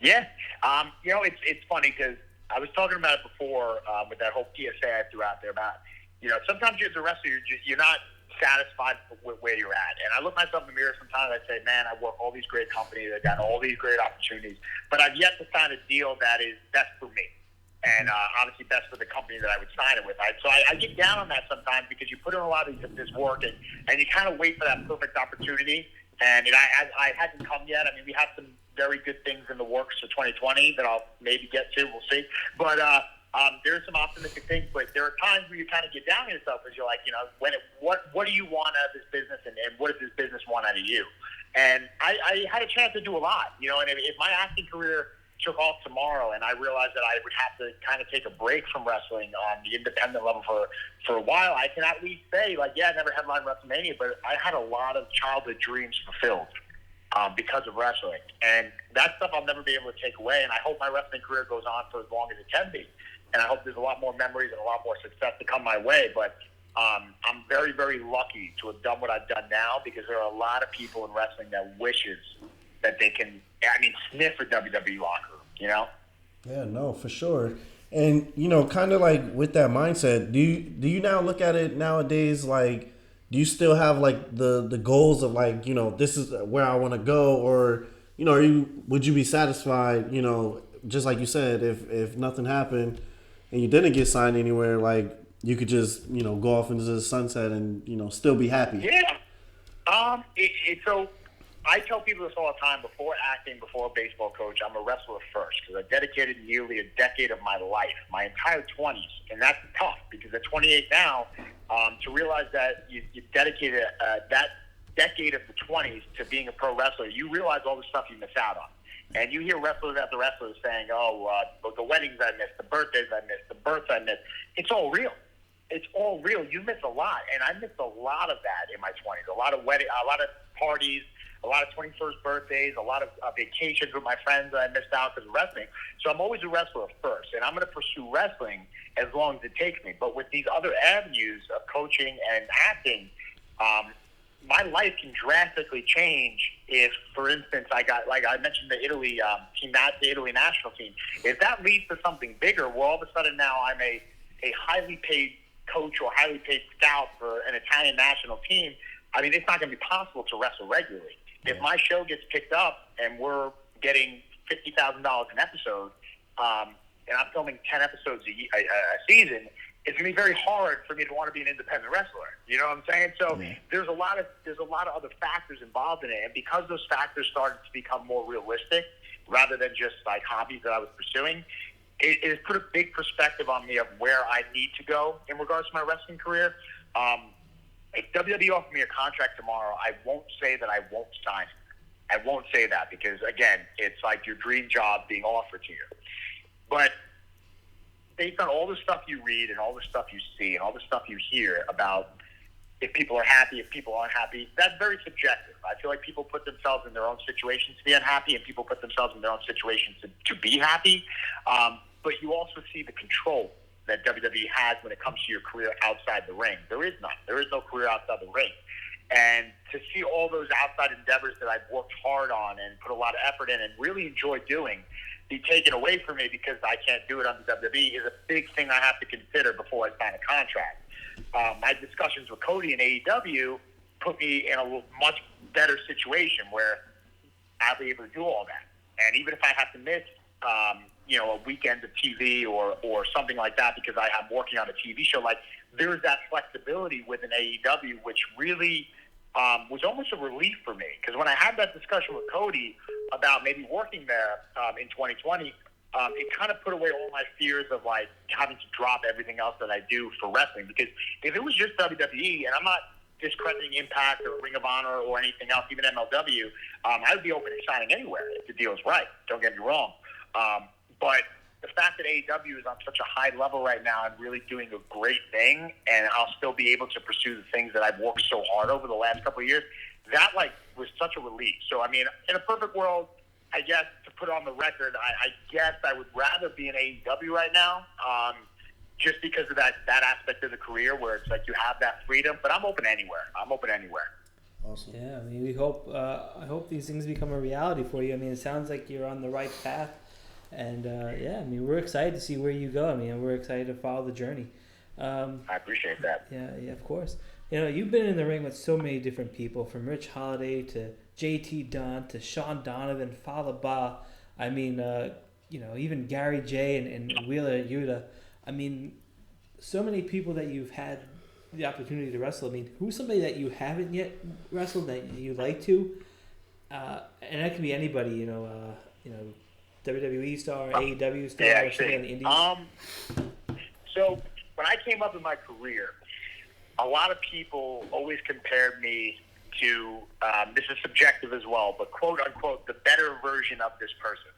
Yeah. It's funny because I was talking about it before with that whole PSA I threw out there about, sometimes as a wrestler, you're not satisfied with where you're at. And I look myself in the mirror sometimes, I say, man, I work all these great companies, I've got all these great opportunities, but I've yet to sign a deal that is best for me. And obviously best for the company that I would sign it with. So I get down on that sometimes because you put in a lot of this work and you kind of wait for that perfect opportunity And I hasn't come yet. I mean, we have some very good things in the works for 2020 that I'll maybe get to. We'll see. But there's some optimistic things. But there are times where you kind of get down on yourself because you're like, what do you want out of this business, and what does this business want out of you? And I had a chance to do a lot, and if my acting career took off tomorrow and I realized that I would have to kind of take a break from wrestling on the independent level for a while, I can at least say, I never headlined WrestleMania, but I had a lot of childhood dreams fulfilled because of wrestling. And that stuff I'll never be able to take away, and I hope my wrestling career goes on for as long as it can be. And I hope there's a lot more memories and a lot more success to come my way, but I'm very, very lucky to have done what I've done now, because there are a lot of people in wrestling that wishes that they can, sniff a WWE locker room, Yeah, no, for sure. And, kind of like with that mindset, do you now look at it nowadays, like, do you still have like the goals of like, this is where I want to go, or, would you be satisfied, just like you said, if nothing happened and you didn't get signed anywhere, like you could just, go off into the sunset and, still be happy? Yeah. So I tell people this all the time. Before acting, before a baseball coach, I'm a wrestler first, because I dedicated nearly a decade of my life, my entire 20s. And that's tough, because at 28 now, to realize that you dedicated that decade of the 20s to being a pro wrestler, you realize all the stuff you miss out on. And you hear wrestlers after wrestlers saying, the weddings I missed, the birthdays I missed, the births I missed. It's all real. It's all real. You miss a lot. And I missed a lot of that in my 20s. A lot of parties, a lot of 21st birthdays, a lot of vacations with my friends that I missed out because of wrestling. So I'm always a wrestler first, and I'm going to pursue wrestling as long as it takes me. But with these other avenues of coaching and acting, my life can drastically change if, for instance, I mentioned the Italy team, the Italy national team. If that leads to something bigger, where all of a sudden now I'm a highly paid coach or highly paid scout for an Italian national team, it's not going to be possible to wrestle regularly. If my show gets picked up and we're getting $50,000 an episode, and I'm filming 10 episodes a season, it's going to be very hard for me to want to be an independent wrestler. You know what I'm saying? So there's a lot of other factors involved in it, and because those factors started to become more realistic rather than just like hobbies that I was pursuing, it has put a big perspective on me of where I need to go in regards to my wrestling career. If WWE offered me a contract tomorrow, I won't say that I won't sign it. I won't say that, because, again, it's like your dream job being offered to you. But based on all the stuff you read and all the stuff you see and all the stuff you hear about if people are happy, if people aren't happy, that's very subjective. I feel like people put themselves in their own situations to be unhappy, and people put themselves in their own situations to be happy. But you also see the control that WWE has when it comes to your career outside the ring. There is none. There is no career outside the ring. And to see all those outside endeavors that I've worked hard on and put a lot of effort in and really enjoy doing be taken away from me because I can't do it on the WWE is a big thing I have to consider before I sign a contract. My discussions with Cody and AEW put me in a much better situation where I'll be able to do all that. And even if I have to miss a weekend of TV or something like that because I'm working on a TV show, like, there's that flexibility with an AEW, which really was almost a relief for me. Because when I had that discussion with Cody about maybe working there in 2020, it kind of put away all my fears of, like, having to drop everything else that I do for wrestling. Because if it was just WWE, and I'm not discrediting Impact or Ring of Honor or anything else, even MLW, I would be open to signing anywhere if the deal is right. Don't get me wrong. But the fact that AEW is on such a high level right now and really doing a great thing, and I'll still be able to pursue the things that I've worked so hard over the last couple of years, that, like, was such a relief. So, in a perfect world, I guess, to put on the record, I guess I would rather be in AEW right now, just because of that aspect of the career where it's like you have that freedom. But I'm open anywhere. Awesome. Yeah, we hope. I hope these things become a reality for you. It sounds like you're on the right path. And, we're excited to see where you go. We're excited to follow the journey. I appreciate that. Yeah, of course. You've been in the ring with so many different people, from Rich Holiday to JT Dunn to Sean Donovan, Fallah Bah. Even Gary J and Wheeler Yuta. So many people that you've had the opportunity to wrestle. Who's somebody that you haven't yet wrestled that you'd like to? and that can be anybody, WWE star, AEW star, Yeah, or something in the indies. So when I came up in my career, a lot of people always compared me to, this is subjective as well, but quote unquote, the better version of this person.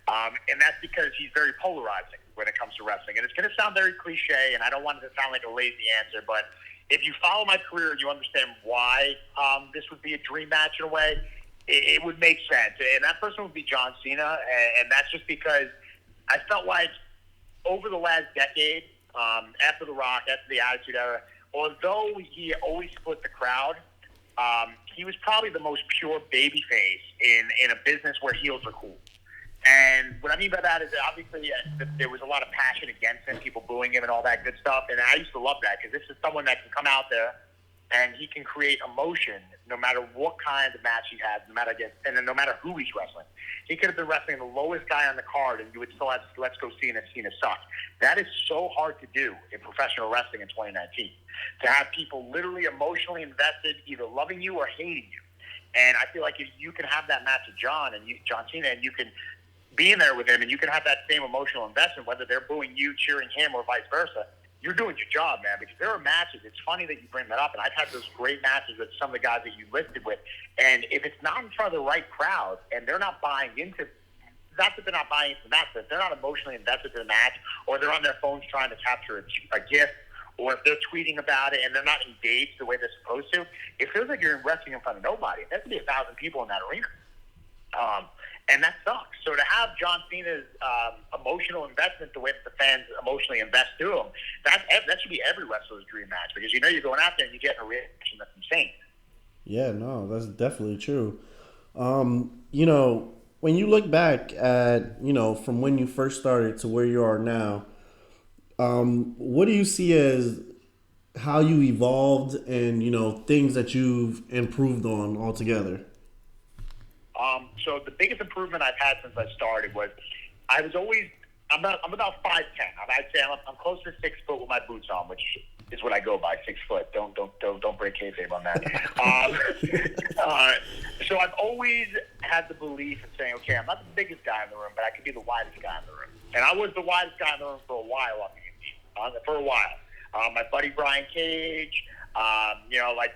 And that's because he's very polarizing when it comes to wrestling. And it's going to sound very cliche, and I don't want it to sound like a lazy answer, but if you follow my career and you understand why this would be a dream match in a way, it would make sense. And that person would be John Cena, and that's just because I felt like over the last decade, after The Rock, after the Attitude Era, although he always split the crowd, he was probably the most pure babyface in a business where heels are cool. And what I mean by that is that obviously there was a lot of passion against him, people booing him and all that good stuff. And I used to love that because this is someone that can come out there and he can create emotion no matter what kind of match he has, no matter who he's wrestling. He could have been wrestling the lowest guy on the card and you would still have Let's Go Cena suck. That is so hard to do in professional wrestling in 2019. To have people literally emotionally invested, either loving you or hating you. And I feel like if you can have that match with John Cena, and you can be in there with him, and you can have that same emotional investment, whether they're booing you, cheering him, or vice versa, you're doing your job, man. Because there are matches. It's funny that you bring that up, and I've had those great matches with some of the guys that you listed with. And if it's not in front of the right crowd, and they're not buying into, not that they're not buying into the match, but if they're not emotionally invested in the match, or they're on their phones trying to capture a gift, or if they're tweeting about it and they're not engaged the way they're supposed to, it feels like you're wrestling in front of nobody. There's going to be 1,000 people in that arena. And that sucks. So to have John Cena's emotional investment the way that the fans emotionally invest to him, that should be every wrestler's dream match, because you're going out there and you get a reaction that's insane. Yeah, no, that's definitely true. When you look back at, from when you first started to where you are now, what do you see as how you evolved and, things that you've improved on altogether? So the biggest improvement I've had since I started was I'm about 5'10". I'd say I'm close to 6 foot with my boots on, which is what I go by, 6 foot. Don't break kayfabe on that. So I've always had the belief in saying, okay, I'm not the biggest guy in the room, but I can be the widest guy in the room. And I was the widest guy in the room for a while on the indie, for a while. My buddy Brian Cage,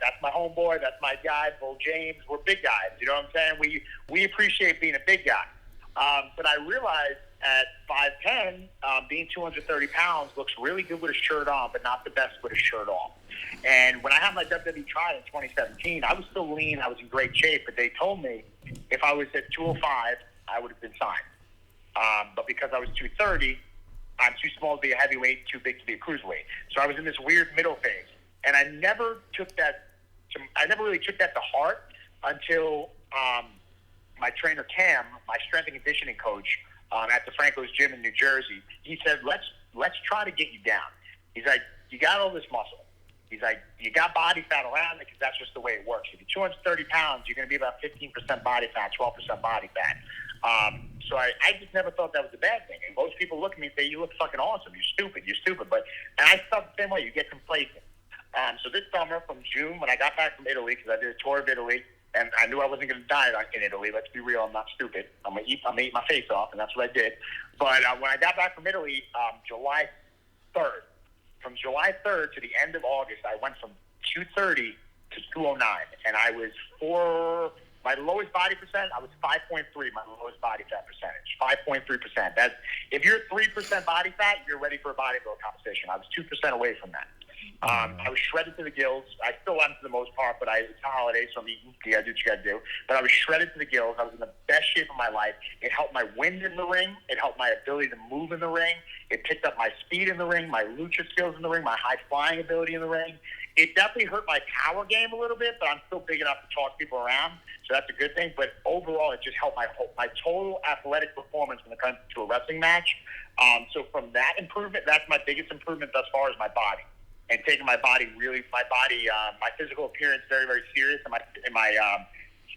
that's my homeboy, that's my guy, Bull James. We're big guys, you know what I'm saying? We appreciate being a big guy. But I realized at 5'10", being 230 pounds looks really good with a shirt on, but not the best with a shirt off. And when I had my WWE trial in 2017, I was still lean, I was in great shape, but they told me if I was at 205, I would have been signed. But because I was 230, I'm too small to be a heavyweight, too big to be a cruiserweight. So I was in this weird middle phase. And I never really took that to heart until my trainer Cam, my strength and conditioning coach at the Franco's gym in New Jersey, he said, let's try to get you down. He's like, you got all this muscle. He's like, you got body fat around it because that's just the way it works. If you're 230 pounds, you're going to be about 15% body fat, 12% body fat. So I just never thought that was a bad thing. And most people look at me and say, you look fucking awesome. You're stupid. And I felt the same way. You get complacent. So this summer, from June, when I got back from Italy, because I did a tour of Italy, and I knew I wasn't going to die in Italy. Let's be real, I'm not stupid. I'm gonna eat my face off, and that's what I did. But when I got back from Italy, July 3rd, from July 3rd to the end of August, I went from 230 to 209, and I was my lowest body percent, I was 5.3, my lowest body fat percentage, 5.3%. That's, if you're 3% body fat, you're ready for a bodybuilding competition. I was 2% away from that. I was shredded to the gills. I still am for the most part, but it's a holiday, so you gotta do what you gotta do. But I was shredded to the gills. I was in the best shape of my life. It helped my wind in the ring. It helped my ability to move in the ring. It picked up my speed in the ring, my lucha skills in the ring, my high flying ability in the ring. It definitely hurt my power game a little bit, but I'm still big enough to toss people around, so that's a good thing. But overall, it just helped my total athletic performance when it comes to a wrestling match. So from that improvement, that's my biggest improvement thus far is my body. And taking my physical appearance very, very serious, and my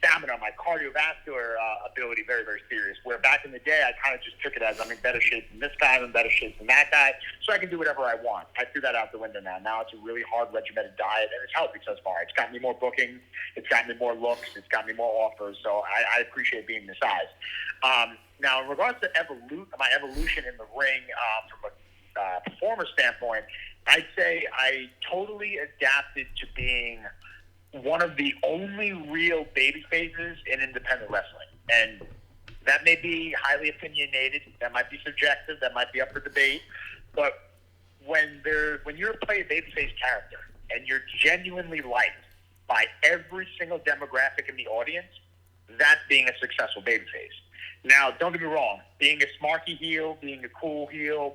stamina, my cardiovascular ability very, very serious. Where back in the day, I kind of just took it as I'm in better shape than this guy, I'm in better shape than that guy, so I can do whatever I want. I threw that out the window now. Now it's a really hard regimented diet, and it's healthy so far. It's gotten me more bookings, it's gotten me more looks, it's gotten me more offers, so I appreciate being the size. Now, in regards to my evolution in the ring from a performer standpoint, I'd say I totally adapted to being one of the only real baby faces in independent wrestling. And that may be highly opinionated, that might be subjective, that might be up for debate, but when you're playing a babyface character and you're genuinely liked by every single demographic in the audience, that's being a successful babyface. Now, don't get me wrong. Being a smarky heel, being a cool heel,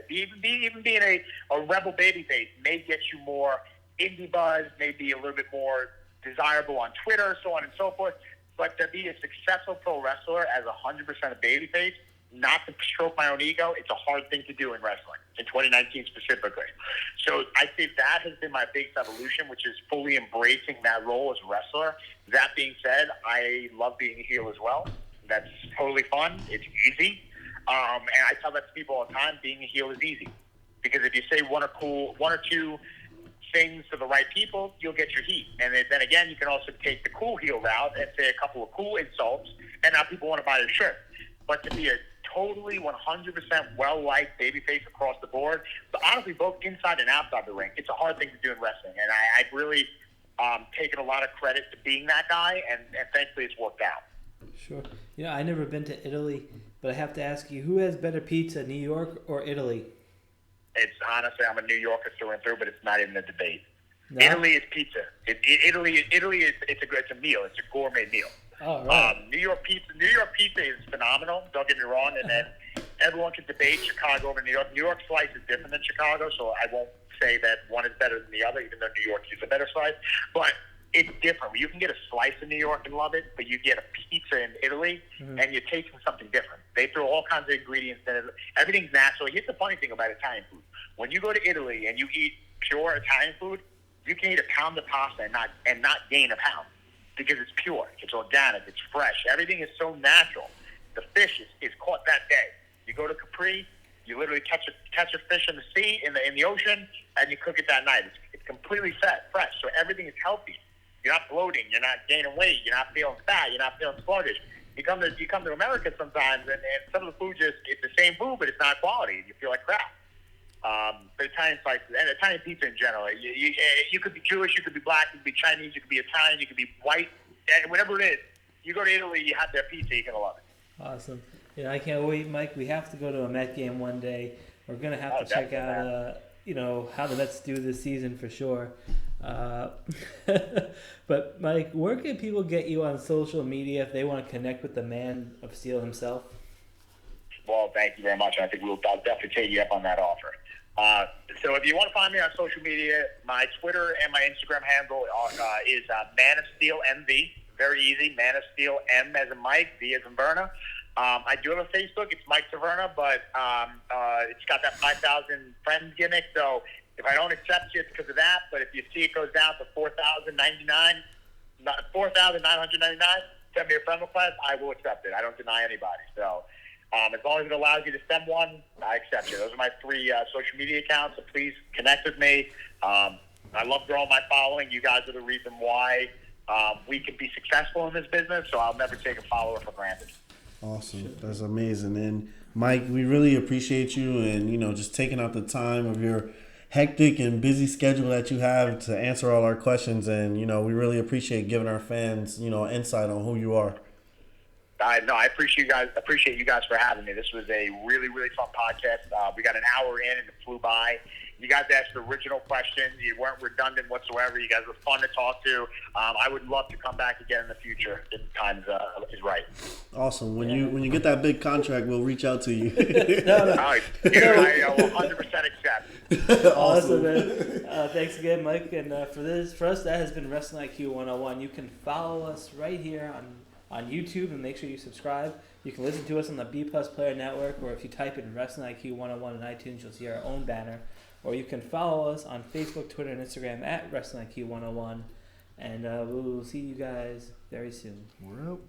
even being a rebel babyface may get you more indie buzz, may be a little bit more desirable on Twitter, so on and so forth. But to be a successful pro wrestler as 100% a babyface, not to stroke my own ego, it's a hard thing to do in wrestling, in 2019 specifically. So I think that has been my biggest evolution, which is fully embracing that role as a wrestler. That being said, I love being a heel as well. That's totally fun. It's easy. And I tell that to people all the time, being a heel is easy. Because if you say one or two things to the right people, you'll get your heat. And then again, you can also take the cool heel route and say a couple of cool insults, and now people want to buy your shirt. But to be a totally 100% well-liked babyface across the board, but honestly, both inside and outside the ring, it's a hard thing to do in wrestling. And I've really taken a lot of credit to being that guy, and thankfully it's worked out. Sure. I've never been to Italy, but I have to ask you, who has better pizza, New York or Italy? It's honestly, I'm a New Yorker through and through, but it's not even a debate. No? Italy is pizza. Italy is it's a meal. It's a gourmet meal. Oh, right. New York pizza is phenomenal. Don't get me wrong. And then everyone can debate Chicago over New York. New York slice is different than Chicago, so I won't say that one is better than the other, even though New York is a better slice. But it's different. You can get a slice in New York and love it, but you get a pizza in Italy, and you're tasting something different. They throw all kinds of ingredients in it. Everything's natural. Here's the funny thing about Italian food. When you go to Italy and you eat pure Italian food, you can eat a pound of pasta and not gain a pound because it's pure, it's organic, it's fresh. Everything is so natural. The fish is caught that day. You go to Capri, you literally catch a fish in the sea, in the ocean, and you cook it that night. It's completely fresh, so everything is healthy. You're not bloating. You're not gaining weight. You're not feeling fat. You're not feeling sluggish. You come to America sometimes, and some of the food it's the same food, but it's not quality. You feel like crap. But Italian slices and Italian pizza in general. You could be Jewish, you could be black, you could be Chinese, you could be Italian, you could be white, and whatever it is. You go to Italy, you have their pizza, you're gonna love it. Awesome. I can't wait, Mike. We have to go to a Met game one day. We're gonna have to check out, how the Mets do this season for sure. But Mike, where can people get you on social media if they want to connect with the man of steel himself? Well, thank you very much. I think I'll definitely take you up on that offer. So if you want to find me on social media, my Twitter and my Instagram handle is Man of Steel MV. Very easy. Man of Steel M as in Mike, V as in Verna. I do have a Facebook. It's Mike to Verna, but it's got that 5,000 friends gimmick. So if I don't accept you, it's because of that. But if you see it goes down to 4,999, send me a friend request. I will accept it. I don't deny anybody. So as long as it allows you to send one, I accept you. Those are my 3 social media accounts. So please connect with me. I love growing my following. You guys are the reason why we can be successful in this business. So I'll never take a follower for granted. Awesome. That's amazing. And Mike, we really appreciate you and, just taking out the time of your hectic and busy schedule that you have to answer all our questions. And, we really appreciate giving our fans, insight on who you are. I appreciate you guys for having me. This was a really, really fun podcast. We got an hour in and it flew by. You guys asked original questions. You weren't redundant whatsoever. You guys were fun to talk to. I would love to come back again in the future if time is right. Awesome. When you get that big contract, we'll reach out to you. All right. I will 100% accept. Awesome, man. Thanks again, Mike. And for us, that has been Wrestling IQ 101. You can follow us right here on YouTube and make sure you subscribe. You can listen to us on the B Plus Player Network, or if you type in Wrestling IQ 101 in iTunes, you'll see our own banner. Or you can follow us on Facebook, Twitter, and Instagram at Wrestling IQ 101. And we'll see you guys very soon. We're out.